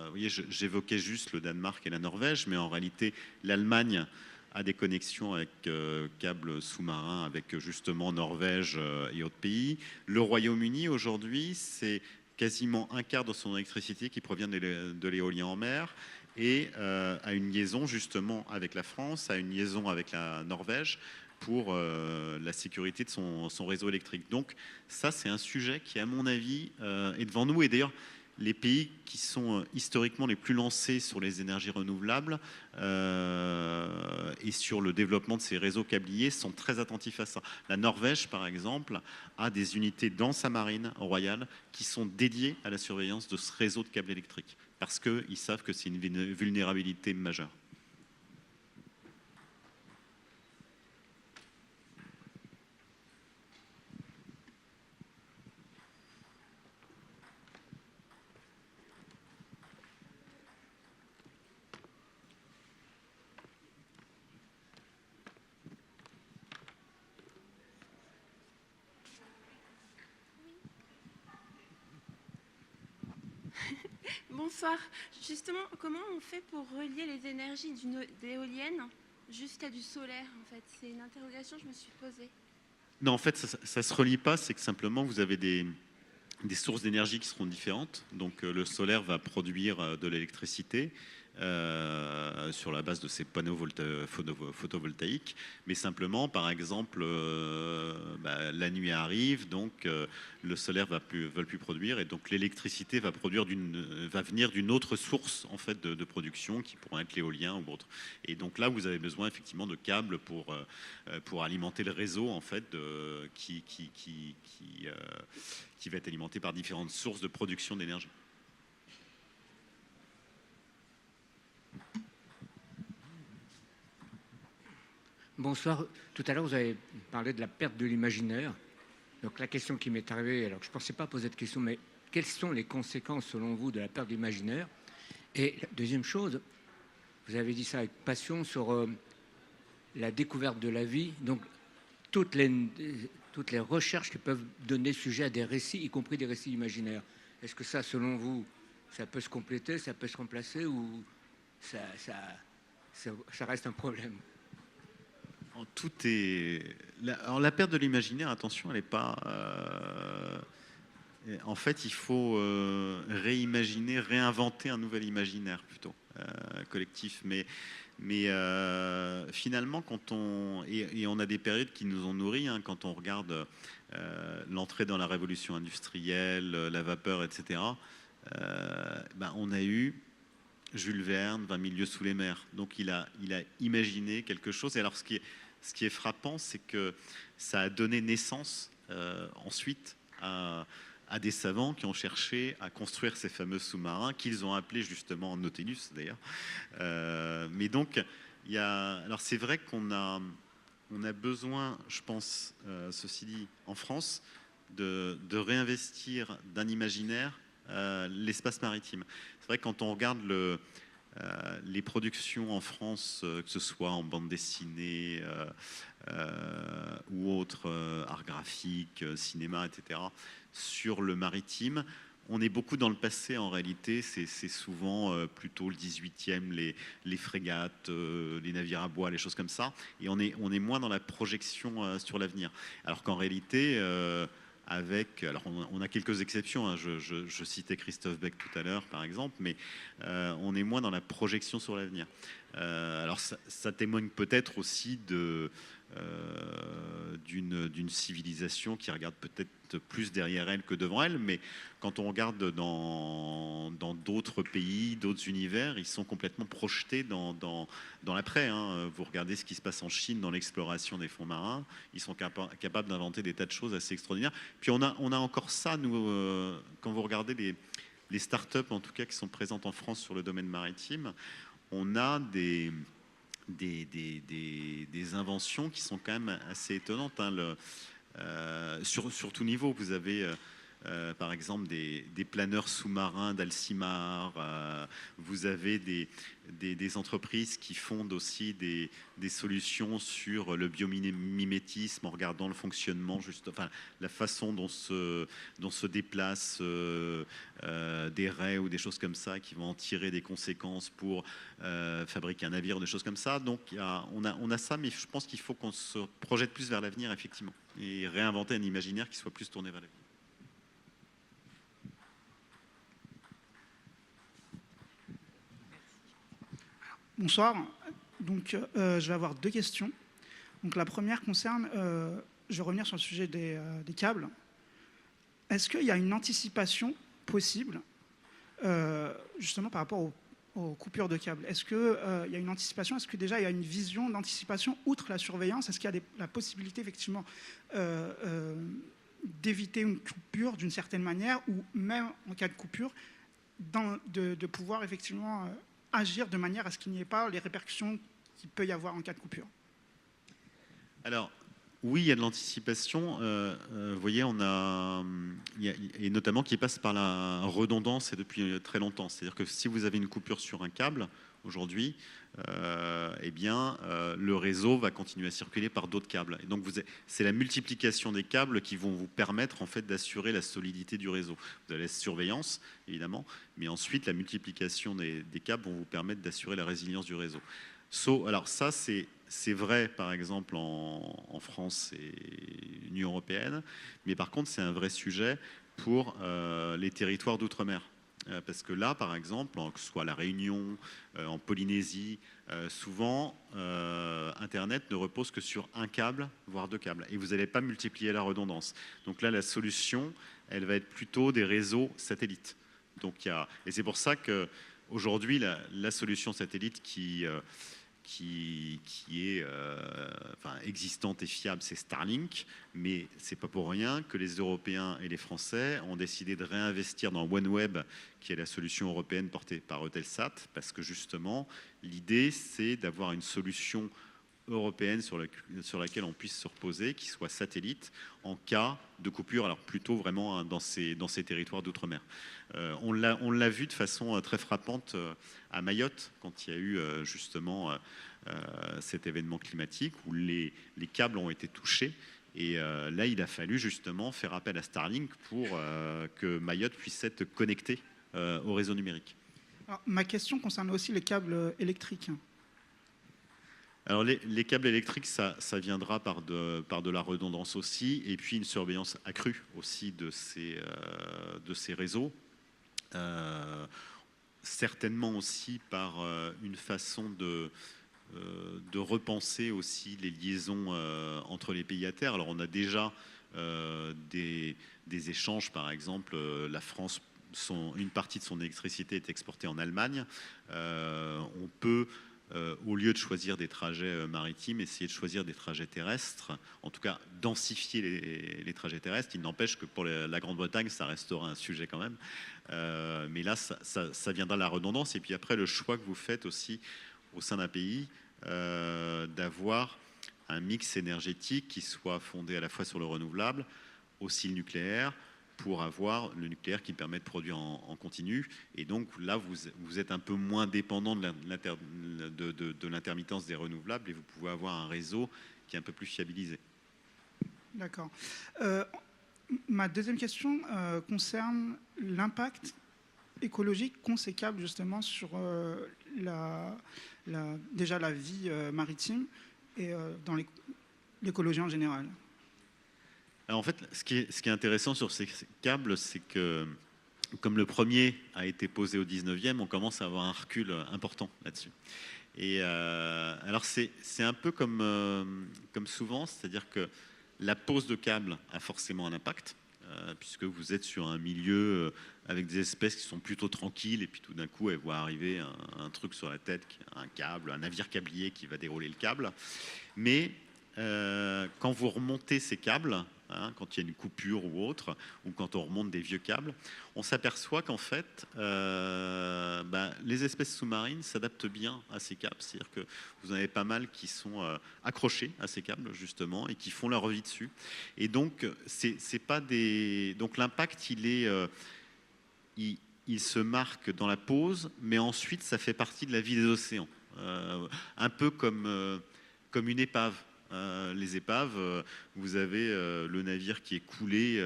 vous voyez, j'évoquais juste le Danemark et la Norvège, mais en réalité, l'Allemagne a des connexions avec câbles sous-marins avec justement Norvège et autres pays. Le Royaume-Uni, aujourd'hui, c'est quasiment un quart de son électricité qui provient de l'éolien en mer et a une liaison justement avec la France, a une liaison avec la Norvège pour la sécurité de son réseau électrique. Donc ça, c'est un sujet qui, à mon avis, est devant nous. Et d'ailleurs, les pays qui sont historiquement les plus lancés sur les énergies renouvelables et sur le développement de ces réseaux câbliers sont très attentifs à ça. La Norvège, par exemple, a des unités dans sa marine royale qui sont dédiées à la surveillance de ce réseau de câbles électriques parce qu'ils savent que c'est une vulnérabilité majeure. Bonsoir. Justement, comment on fait pour relier les énergies d'éoliennes jusqu'à du solaire en fait? C'est une interrogation que je me suis posée. Non, en fait, ça ne se relie pas, c'est que simplement vous avez des sources d'énergie qui seront différentes. Donc le solaire va produire de l'électricité sur la base de ces panneaux photovoltaïques, mais simplement, par exemple, la nuit arrive, donc le solaire veut plus produire, et donc l'électricité va venir d'une autre source en fait de production qui pourrait être l'éolien ou autre. Et donc là, vous avez besoin effectivement de câbles pour alimenter le réseau en fait qui va être alimenté par différentes sources de production d'énergie. Bonsoir. Tout à l'heure, vous avez parlé de la perte de l'imaginaire. Donc la question qui m'est arrivée, alors je ne pensais pas poser de question, mais quelles sont les conséquences selon vous de la perte de l'imaginaire? Et la deuxième chose, vous avez dit ça avec passion sur la découverte de la vie. Donc toutes les recherches qui peuvent donner sujet à des récits, y compris des récits imaginaires. Est-ce que ça, selon vous, ça peut se compléter, ça peut se remplacer ou ça reste un problème? Alors la perte de l'imaginaire, attention, elle n'est pas... En fait, il faut réimaginer, réinventer un nouvel imaginaire plutôt collectif. Mais finalement, quand on a des périodes qui nous ont nourris, hein, quand on regarde l'entrée dans la révolution industrielle, la vapeur, etc. On a eu Jules Verne, 20 000 lieues sous les mers. Donc il a imaginé quelque chose. Et alors ce qui est frappant, c'est que ça a donné naissance ensuite à des savants qui ont cherché à construire ces fameux sous-marins qu'ils ont appelés justement Nautilus d'ailleurs. Mais donc alors c'est vrai qu'on a besoin, je pense, ceci dit, en France, de réinvestir d'un imaginaire l'espace maritime. C'est vrai que quand on regarde les productions en France, que ce soit en bande dessinée ou autre, art graphique, cinéma, etc., sur le maritime, on est beaucoup dans le passé en réalité. C'est souvent plutôt le 18e, les frégates, les navires à bois, les choses comme ça. Et on est moins dans la projection sur l'avenir. Alors qu'en réalité... alors on a quelques exceptions, hein. Je citais Christophe Beck tout à l'heure par exemple, mais on est moins dans la projection sur l'avenir. Alors ça témoigne peut-être aussi d'une civilisation qui regarde peut-être plus derrière elle que devant elle, mais quand on regarde dans d'autres pays, d'autres univers, ils sont complètement projetés dans l'après. Hein. Vous regardez ce qui se passe en Chine dans l'exploration des fonds marins, ils sont capables d'inventer des tas de choses assez extraordinaires. Puis on a encore ça, nous, quand vous regardez les startups, en tout cas, qui sont présentes en France sur le domaine maritime, on a des inventions qui sont quand même assez étonnantes. Hein. Sur tout niveau, vous avez par exemple des planeurs sous-marins d'Alcimar, vous avez des entreprises qui fondent aussi des solutions sur le biomimétisme en regardant le fonctionnement, enfin, la façon dont se déplacent des raies ou des choses comme ça, qui vont en tirer des conséquences pour fabriquer un navire, des choses comme ça. Donc on a ça, mais je pense qu'il faut qu'on se projette plus vers l'avenir, effectivement, et réinventer un imaginaire qui soit plus tourné vers l'avenir. Bonsoir. Donc, je vais avoir deux questions. Donc, la première concerne, je vais revenir sur le sujet des câbles. Est-ce qu'il y a une anticipation possible, justement par rapport aux coupures de câbles? Est-ce qu'il y a une anticipation? Est-ce que déjà il y a une vision d'anticipation outre la surveillance? Est-ce qu'il y a la possibilité effectivement d'éviter une coupure d'une certaine manière, ou même en cas de coupure, de pouvoir effectivement agir de manière à ce qu'il n'y ait pas les répercussions qu'il peut y avoir en cas de coupure? Alors, oui, il y a de l'anticipation. Vous voyez, et notamment qui passe par la redondance et depuis très longtemps. C'est-à-dire que si vous avez une coupure sur un câble aujourd'hui, eh bien, le réseau va continuer à circuler par d'autres câbles. Et donc, c'est la multiplication des câbles qui vont vous permettre en fait d'assurer la solidité du réseau. Vous avez la surveillance, évidemment, mais ensuite, la multiplication des câbles vont vous permettre d'assurer la résilience du réseau. Alors ça, c'est vrai, par exemple, en France et Union européenne, mais par contre, c'est un vrai sujet pour les territoires d'outre-mer. Parce que là, par exemple, que ce soit à La Réunion, en Polynésie, souvent, Internet ne repose que sur un câble, voire deux câbles. Et vous n'allez pas multiplier la redondance. Donc là, la solution, elle va être plutôt des réseaux satellites. Donc, et c'est pour ça qu'aujourd'hui, la solution satellite qui est existante et fiable, c'est Starlink, mais c'est pas pour rien que les Européens et les Français ont décidé de réinvestir dans OneWeb, qui est la solution européenne portée par Eutelsat, parce que justement, l'idée, c'est d'avoir une solution européenne sur laquelle on puisse se reposer, qui soit satellite, en cas de coupure, alors plutôt vraiment dans ces territoires d'outre-mer. On l'a vu de façon très frappante à Mayotte, quand il y a eu justement cet événement climatique où les câbles ont été touchés. Et là, il a fallu justement faire appel à Starlink pour que Mayotte puisse être connecté au réseau numérique. Alors, ma question concerne aussi les câbles électriques. Alors les câbles électriques, ça viendra par de la redondance aussi, et puis une surveillance accrue aussi de ces réseaux. Certainement aussi par une façon de repenser aussi les liaisons entre les pays à terre. Alors on a déjà des échanges, par exemple, la France, une partie de son électricité est exportée en Allemagne. On peut au lieu de choisir des trajets maritimes, essayer de choisir des trajets terrestres, en tout cas densifier les trajets terrestres. Il n'empêche que pour la Grande-Bretagne, ça restera un sujet quand même. Mais là, ça viendra de la redondance. Et puis après, le choix que vous faites aussi au sein d'un pays, d'avoir un mix énergétique qui soit fondé à la fois sur le renouvelable, aussi le nucléaire, pour avoir le nucléaire qui permet de produire en continu. Et donc là, vous êtes un peu moins dépendant de l'intermittence des renouvelables et vous pouvez avoir un réseau qui est un peu plus fiabilisé. D'accord. Ma deuxième question concerne l'impact écologique qu'ont ces câbles justement sur déjà la vie maritime et dans l'écologie en général. Alors en fait, ce qui est intéressant sur ces câbles, c'est que comme le premier a été posé au 19e, on commence à avoir un recul important là-dessus. Et alors c'est un peu comme souvent, c'est-à-dire que la pose de câble a forcément un impact, puisque vous êtes sur un milieu avec des espèces qui sont plutôt tranquilles, et puis tout d'un coup, elles voient arriver un truc sur la tête, un câble, un navire câblier qui va dérouler le câble. Mais quand vous remontez ces câbles, quand il y a une coupure ou autre, ou quand on remonte des vieux câbles, on s'aperçoit qu'en fait, les espèces sous-marines s'adaptent bien à ces câbles. C'est-à-dire que vous en avez pas mal qui sont accrochés à ces câbles, justement, et qui font leur vie dessus. Et donc, c'est pas des... Donc l'impact, il se marque dans la pose, mais ensuite, ça fait partie de la vie des océans. Un peu comme une épave. Les épaves, vous avez le navire qui est coulé,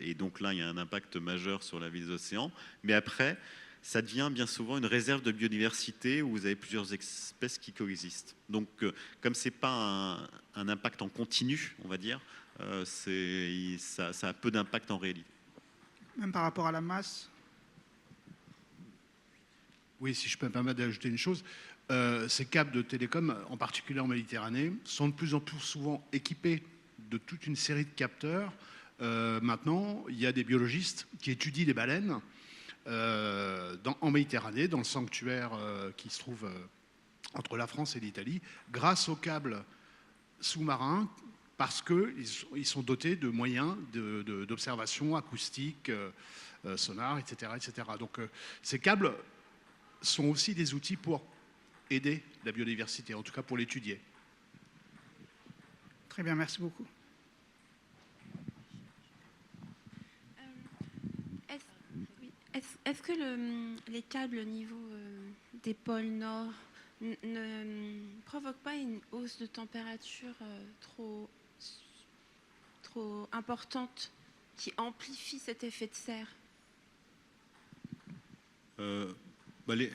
et donc là, il y a un impact majeur sur la vie des océans. Mais après, ça devient bien souvent une réserve de biodiversité où vous avez plusieurs espèces qui coexistent. Donc, comme c'est pas un impact en continu, on va dire, ça a peu d'impact en réalité. Même par rapport à la masse? Oui, si je peux me permettre d'ajouter une chose. Ces câbles de télécom, en particulier en Méditerranée, sont de plus en plus souvent équipés de toute une série de capteurs. Maintenant, il y a des biologistes qui étudient les baleines en Méditerranée, dans le sanctuaire qui se trouve entre la France et l'Italie, grâce aux câbles sous-marins, parce qu'ils sont dotés de moyens d'observation acoustique, sonar, etc. etc. Donc ces câbles sont aussi des outils pour aider la biodiversité, en tout cas pour l'étudier. Très bien, merci beaucoup. Est-ce que les câbles au niveau des pôles Nord ne provoquent pas une hausse de température trop importante qui amplifie cet effet de serre?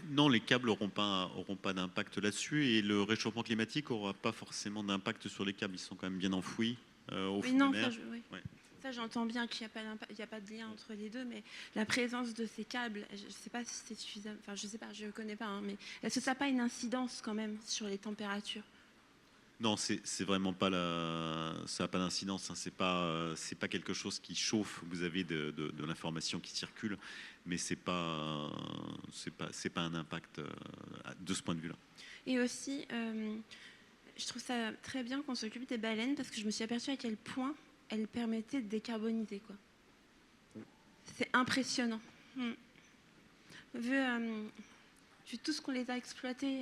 Non, les câbles n'auront pas d'impact là-dessus, et le réchauffement climatique n'aura pas forcément d'impact sur les câbles. Ils sont quand même bien enfouis au fond de mer. Ça, j'entends bien qu'il n'y a pas de lien entre les deux, mais la présence de ces câbles, je ne sais pas si c'est suffisant. Enfin, je ne sais pas, je ne connais pas, mais est-ce que ça n'a pas une incidence quand même sur les températures? Non, c'est vraiment pas ça n'a pas d'incidence. C'est pas quelque chose qui chauffe. Vous avez de l'information qui circule, mais c'est pas un impact de ce point de vue-là. Et aussi, je trouve ça très bien qu'on s'occupe des baleines, parce que je me suis aperçue à quel point elles permettaient de décarboniser, quoi. C'est impressionnant. Vu tout ce qu'on les a exploités,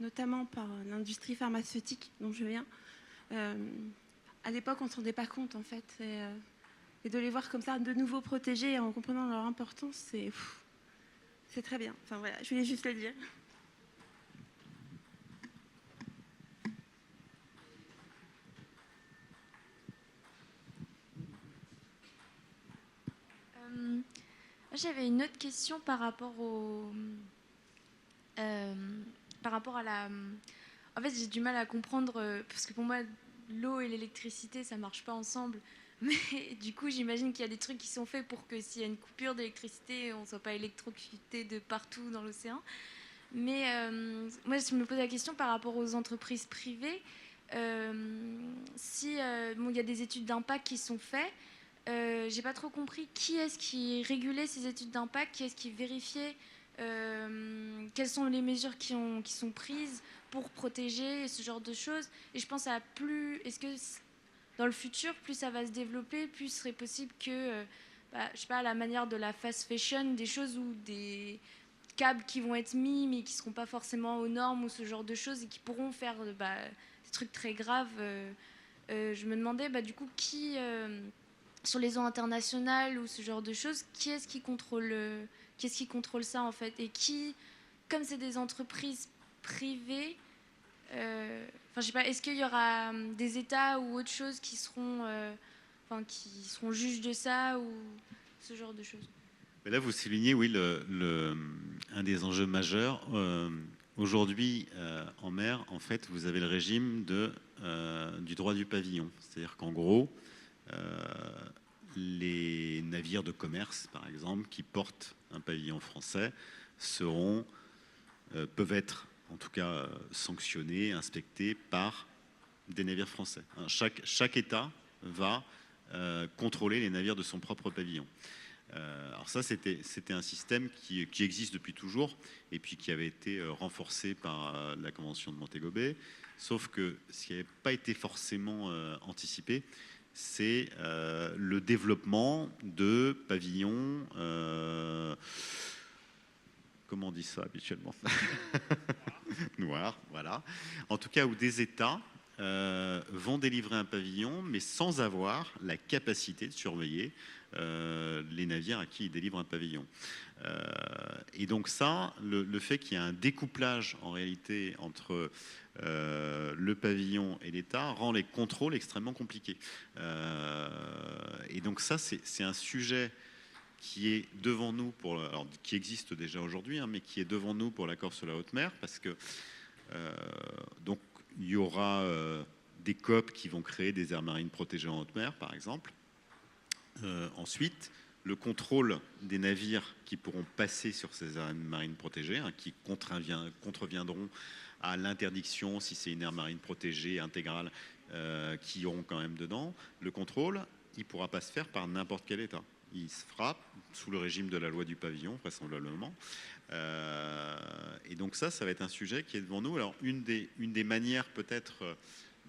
notamment par l'industrie pharmaceutique dont je viens, à l'époque, on ne se rendait pas compte, en fait. Et de les voir comme ça, de nouveau protégés, en comprenant leur importance, c'est très bien. Enfin, voilà, je voulais juste le dire. J'avais une autre question par rapport à la... En fait, j'ai du mal à comprendre, parce que pour moi, l'eau et l'électricité, ça ne marche pas ensemble. Mais du coup, j'imagine qu'il y a des trucs qui sont faits pour que s'il y a une coupure d'électricité, on ne soit pas électrocuté de partout dans l'océan. Mais moi, je me pose la question par rapport aux entreprises privées. Si il y a des études d'impact qui sont faites, j'ai pas trop compris qui est-ce qui régulait ces études d'impact, qui est-ce qui vérifiait quelles sont les mesures qui sont prises pour protéger ce genre de choses. Et je pense à est-ce que dans le futur, plus ça va se développer, plus ce serait possible que, je sais pas, à la manière de la fast fashion, des choses où des câbles qui vont être mis mais qui seront pas forcément aux normes ou ce genre de choses et qui pourront faire des trucs très graves. Je me demandais du coup qui sur les eaux internationales ou ce genre de choses, qui est-ce qui contrôle ça en fait, et qui, comme c'est des entreprises privées, je sais pas, est-ce qu'il y aura des États ou autre chose qui seront juges de ça ou ce genre de choses? Mais là, vous soulignez, oui, un des enjeux majeurs. Aujourd'hui, en mer, en fait, vous avez le régime du droit du pavillon. C'est-à-dire qu'en gros, les navires de commerce, par exemple, qui portent un pavillon français, peuvent être en tout cas sanctionnés, inspectés par des navires français. Hein, chaque État va contrôler les navires de son propre pavillon. Alors ça, c'était un système qui existe depuis toujours et puis qui avait été renforcé par la Convention de Montego Bay. Sauf que ce qui n'avait pas été forcément anticipé, c'est le développement de pavillons, comment on dit ça habituellement? Noirs, voilà. En tout cas, où des États vont délivrer un pavillon, mais sans avoir la capacité de surveiller les navires à qui ils délivrent un pavillon. Et donc ça, le fait qu'il y ait un découplage en réalité entre le pavillon et l'État rend les contrôles extrêmement compliqués. Et donc ça, c'est un sujet qui est devant nous, alors, qui existe déjà aujourd'hui, hein, mais qui est devant nous pour l'accord sur la haute mer, parce que donc il y aura des COP qui vont créer des aires marines protégées en haute mer, par exemple. Ensuite, le contrôle des navires qui pourront passer sur ces aires marines protégées, hein, qui contreviendront à l'interdiction, si c'est une aire marine protégée intégrale, qui iront quand même dedans. Le contrôle, il ne pourra pas se faire par n'importe quel État. Il se fera sous le régime de la loi du pavillon, vraisemblablement. Et donc ça va être un sujet qui est devant nous. Alors, une des manières peut-être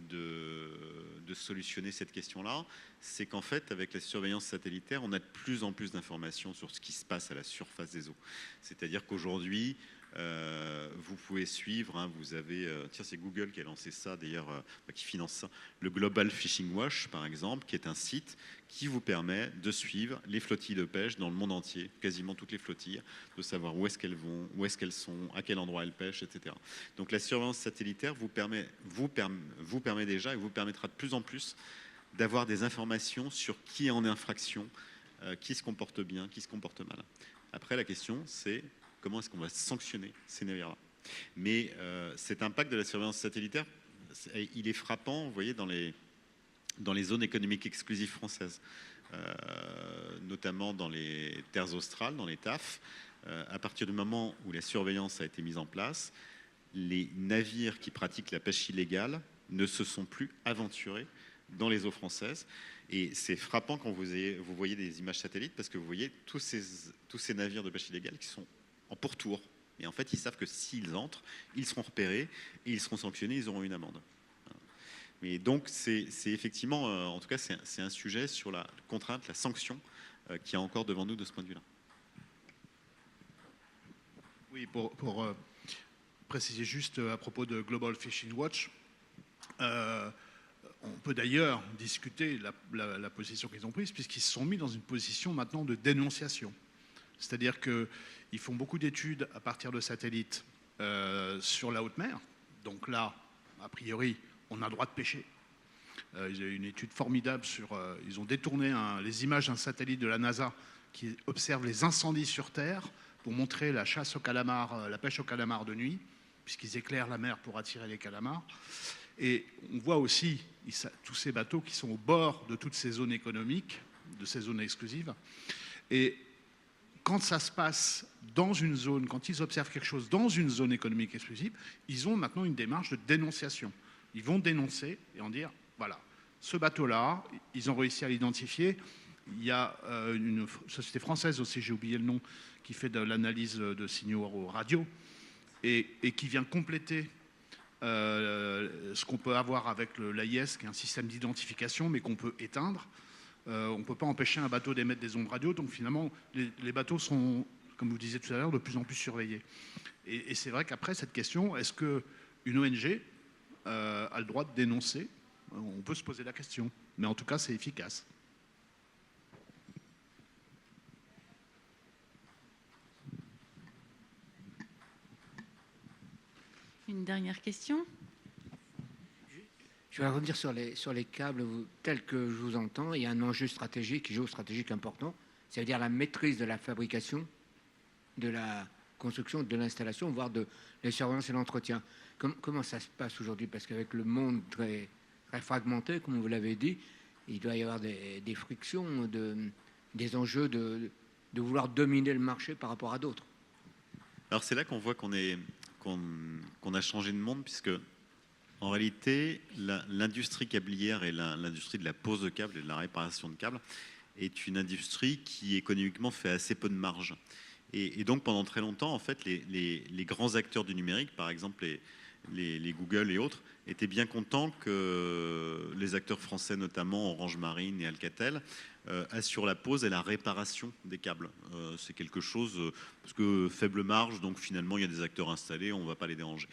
de solutionner cette question-là, c'est qu'en fait, avec la surveillance satellitaire, on a de plus en plus d'informations sur ce qui se passe à la surface des eaux. C'est-à-dire qu'aujourd'hui, vous pouvez suivre, hein, vous avez, tiens, c'est Google qui a lancé ça d'ailleurs, qui finance ça, le Global Fishing Watch par exemple, qui est un site qui vous permet de suivre les flottilles de pêche dans le monde entier, quasiment toutes les flottilles, de savoir où est-ce qu'elles vont, où est-ce qu'elles sont, à quel endroit elles pêchent, etc. Donc la surveillance satellitaire vous permet déjà et vous permettra de plus en plus d'avoir des informations sur qui est en infraction, qui se comporte bien, qui se comporte mal. Après, la question, c'est comment est-ce qu'on va sanctionner ces navires-là. Mais cet impact de la surveillance satellitaire, il est frappant, vous voyez, dans les zones économiques exclusives françaises, notamment dans les terres australes, dans les TAF. À partir du moment où la surveillance a été mise en place, les navires qui pratiquent la pêche illégale ne se sont plus aventurés dans les eaux françaises. Et c'est frappant quand vous voyez des images satellites, parce que vous voyez tous ces navires de pêche illégale qui sont en pourtour. Et en fait, ils savent que s'ils entrent, ils seront repérés et ils seront sanctionnés, ils auront une amende. Mais donc, c'est effectivement, en tout cas, c'est un sujet sur la contrainte, la sanction, qui est encore devant nous de ce point de vue-là. Oui, pour préciser juste à propos de Global Fishing Watch, on peut d'ailleurs discuter la position qu'ils ont prise, puisqu'ils se sont mis dans une position maintenant de dénonciation. C'est-à-dire qu'ils font beaucoup d'études à partir de satellites sur la haute mer. Donc là, a priori, on a le droit de pêcher. Il y a une étude formidable ils ont détourné les images d'un satellite de la NASA qui observe les incendies sur Terre pour montrer la chasse au calamar, la pêche au calamar de nuit, puisqu'ils éclairent la mer pour attirer les calamars. Et on voit aussi tous ces bateaux qui sont au bord de toutes ces zones économiques, de ces zones exclusives. Et quand ça se passe dans une zone, quand ils observent quelque chose dans une zone économique exclusive, ils ont maintenant une démarche de dénonciation. Ils vont dénoncer et en dire, voilà, ce bateau-là, ils ont réussi à l'identifier. Il y a une société française aussi, j'ai oublié le nom, qui fait de l'analyse de signaux radio et qui vient compléter ce qu'on peut avoir avec l'AIS, qui est un système d'identification, mais qu'on peut éteindre. On ne peut pas empêcher un bateau d'émettre des ondes radio, donc finalement, les bateaux sont, comme vous disiez tout à l'heure, de plus en plus surveillés. Et c'est vrai qu'après, cette question, est-ce qu'une ONG a le droit de dénoncer? On peut se poser la question, mais en tout cas, c'est efficace. Une dernière question? Je vais revenir sur les câbles. Tel que je vous entends, il y a un enjeu stratégique, géostratégique important, c'est-à-dire la maîtrise de la fabrication, de la construction, de l'installation, voire de la surveillance et l'entretien. Comment ça se passe aujourd'hui? Parce qu'avec le monde très, très fragmenté, comme vous l'avez dit, il doit y avoir des frictions, des enjeux de vouloir dominer le marché par rapport à d'autres. Alors c'est là qu'on voit qu'on qu'on a changé de monde, puisque en réalité, l'industrie câblière et l'industrie de la pose de câbles et de la réparation de câbles est une industrie qui économiquement fait assez peu de marge. Et donc pendant très longtemps, en fait, les grands acteurs du numérique, par exemple les Google et autres, étaient bien contents que les acteurs français, notamment Orange Marine et Alcatel, assurent la pose et la réparation des câbles. C'est quelque chose, parce que faible marge, donc finalement il y a des acteurs installés, on ne va pas les déranger.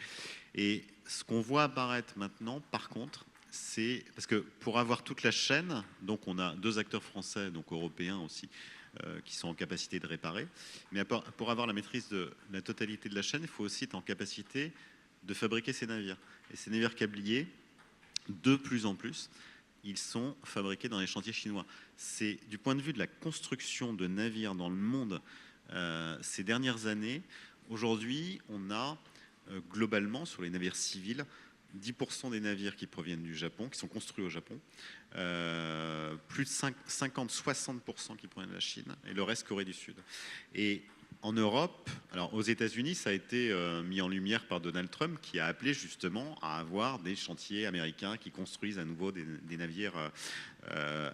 Et ce qu'on voit apparaître maintenant, par contre, c'est parce que pour avoir toute la chaîne, donc on a 2 acteurs français, donc européens aussi, qui sont en capacité de réparer. Mais pour avoir la maîtrise de la totalité de la chaîne, il faut aussi être en capacité de fabriquer ces navires. Et ces navires câbliers, de plus en plus, ils sont fabriqués dans les chantiers chinois. C'est du point de vue de la construction de navires dans le monde ces dernières années. Aujourd'hui, on a globalement sur les navires civils 10% des navires qui proviennent du Japon, qui sont construits au Japon, plus de 50-60% qui proviennent de la Chine, et le reste Corée du Sud. Et en Europe, alors aux États-Unis, ça a été mis en lumière par Donald Trump, qui a appelé justement à avoir des chantiers américains qui construisent à nouveau des navires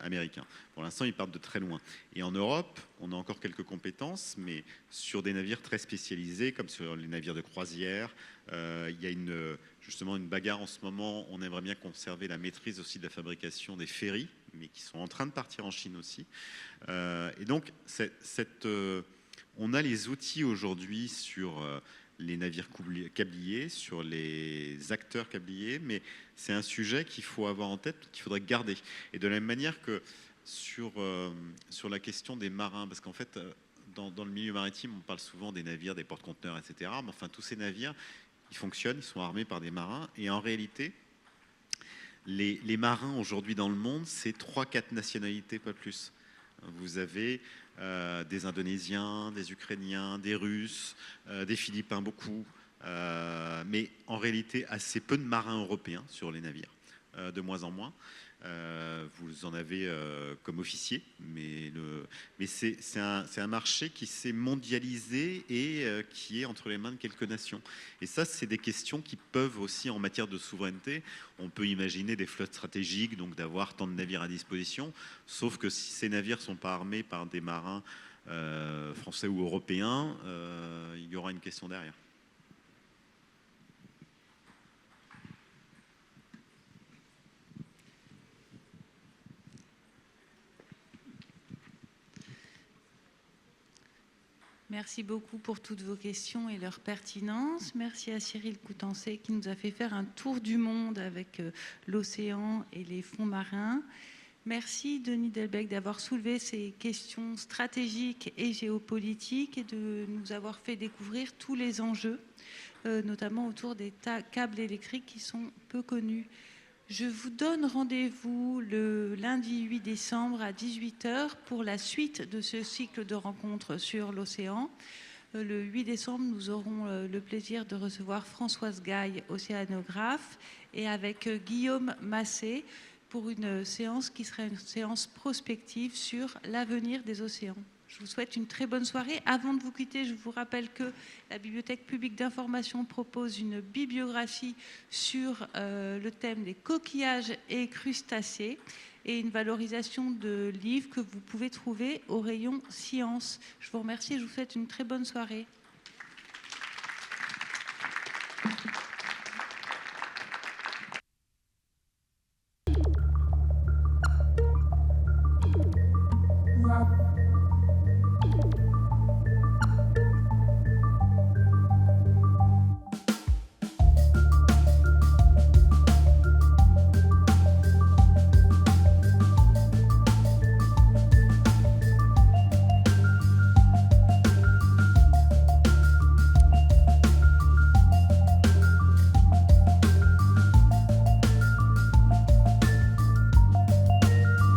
américains. Pour l'instant, ils partent de très loin. Et en Europe, on a encore quelques compétences, mais sur des navires très spécialisés, comme sur les navires de croisière. Il y a justement une bagarre en ce moment. On aimerait bien conserver la maîtrise aussi de la fabrication des ferries, mais qui sont en train de partir en Chine aussi. Et donc, on a les outils aujourd'hui sur les navires câbliers, sur les acteurs câbliers, mais c'est un sujet qu'il faut avoir en tête, qu'il faudrait garder. Et de la même manière que sur la question des marins, parce qu'en fait, dans le milieu maritime, on parle souvent des navires, des porte-conteneurs, etc. Mais enfin, tous ces navires, ils fonctionnent, ils sont armés par des marins. Et en réalité, les marins aujourd'hui dans le monde, c'est 3-4 nationalités, pas plus. Vous avez des Indonésiens, des Ukrainiens, des Russes, des Philippins, beaucoup. Mais en réalité, assez peu de marins européens sur les navires, de moins en moins. Vous en avez comme officiers, mais c'est un marché qui s'est mondialisé et qui est entre les mains de quelques nations. Et ça, c'est des questions qui peuvent aussi, en matière de souveraineté, on peut imaginer des flottes stratégiques, donc d'avoir tant de navires à disposition, sauf que si ces navires ne sont pas armés par des marins français ou européens, il y aura une question derrière. Merci beaucoup pour toutes vos questions et leur pertinence. Merci à Cyril Coutancet qui nous a fait faire un tour du monde avec l'océan et les fonds marins. Merci Denis Delbecq d'avoir soulevé ces questions stratégiques et géopolitiques et de nous avoir fait découvrir tous les enjeux, notamment autour des câbles électriques qui sont peu connus. Je vous donne rendez-vous le lundi 8 décembre à 18 h pour la suite de ce cycle de rencontres sur l'océan. Le 8 décembre, nous aurons le plaisir de recevoir Françoise Gaille, océanographe, et avec Guillaume Massé pour une séance qui sera une séance prospective sur l'avenir des océans. Je vous souhaite une très bonne soirée. Avant de vous quitter, je vous rappelle que la Bibliothèque publique d'information propose une bibliographie sur le thème des coquillages et crustacés et une valorisation de livres que vous pouvez trouver au rayon sciences. Je vous remercie et je vous souhaite une très bonne soirée.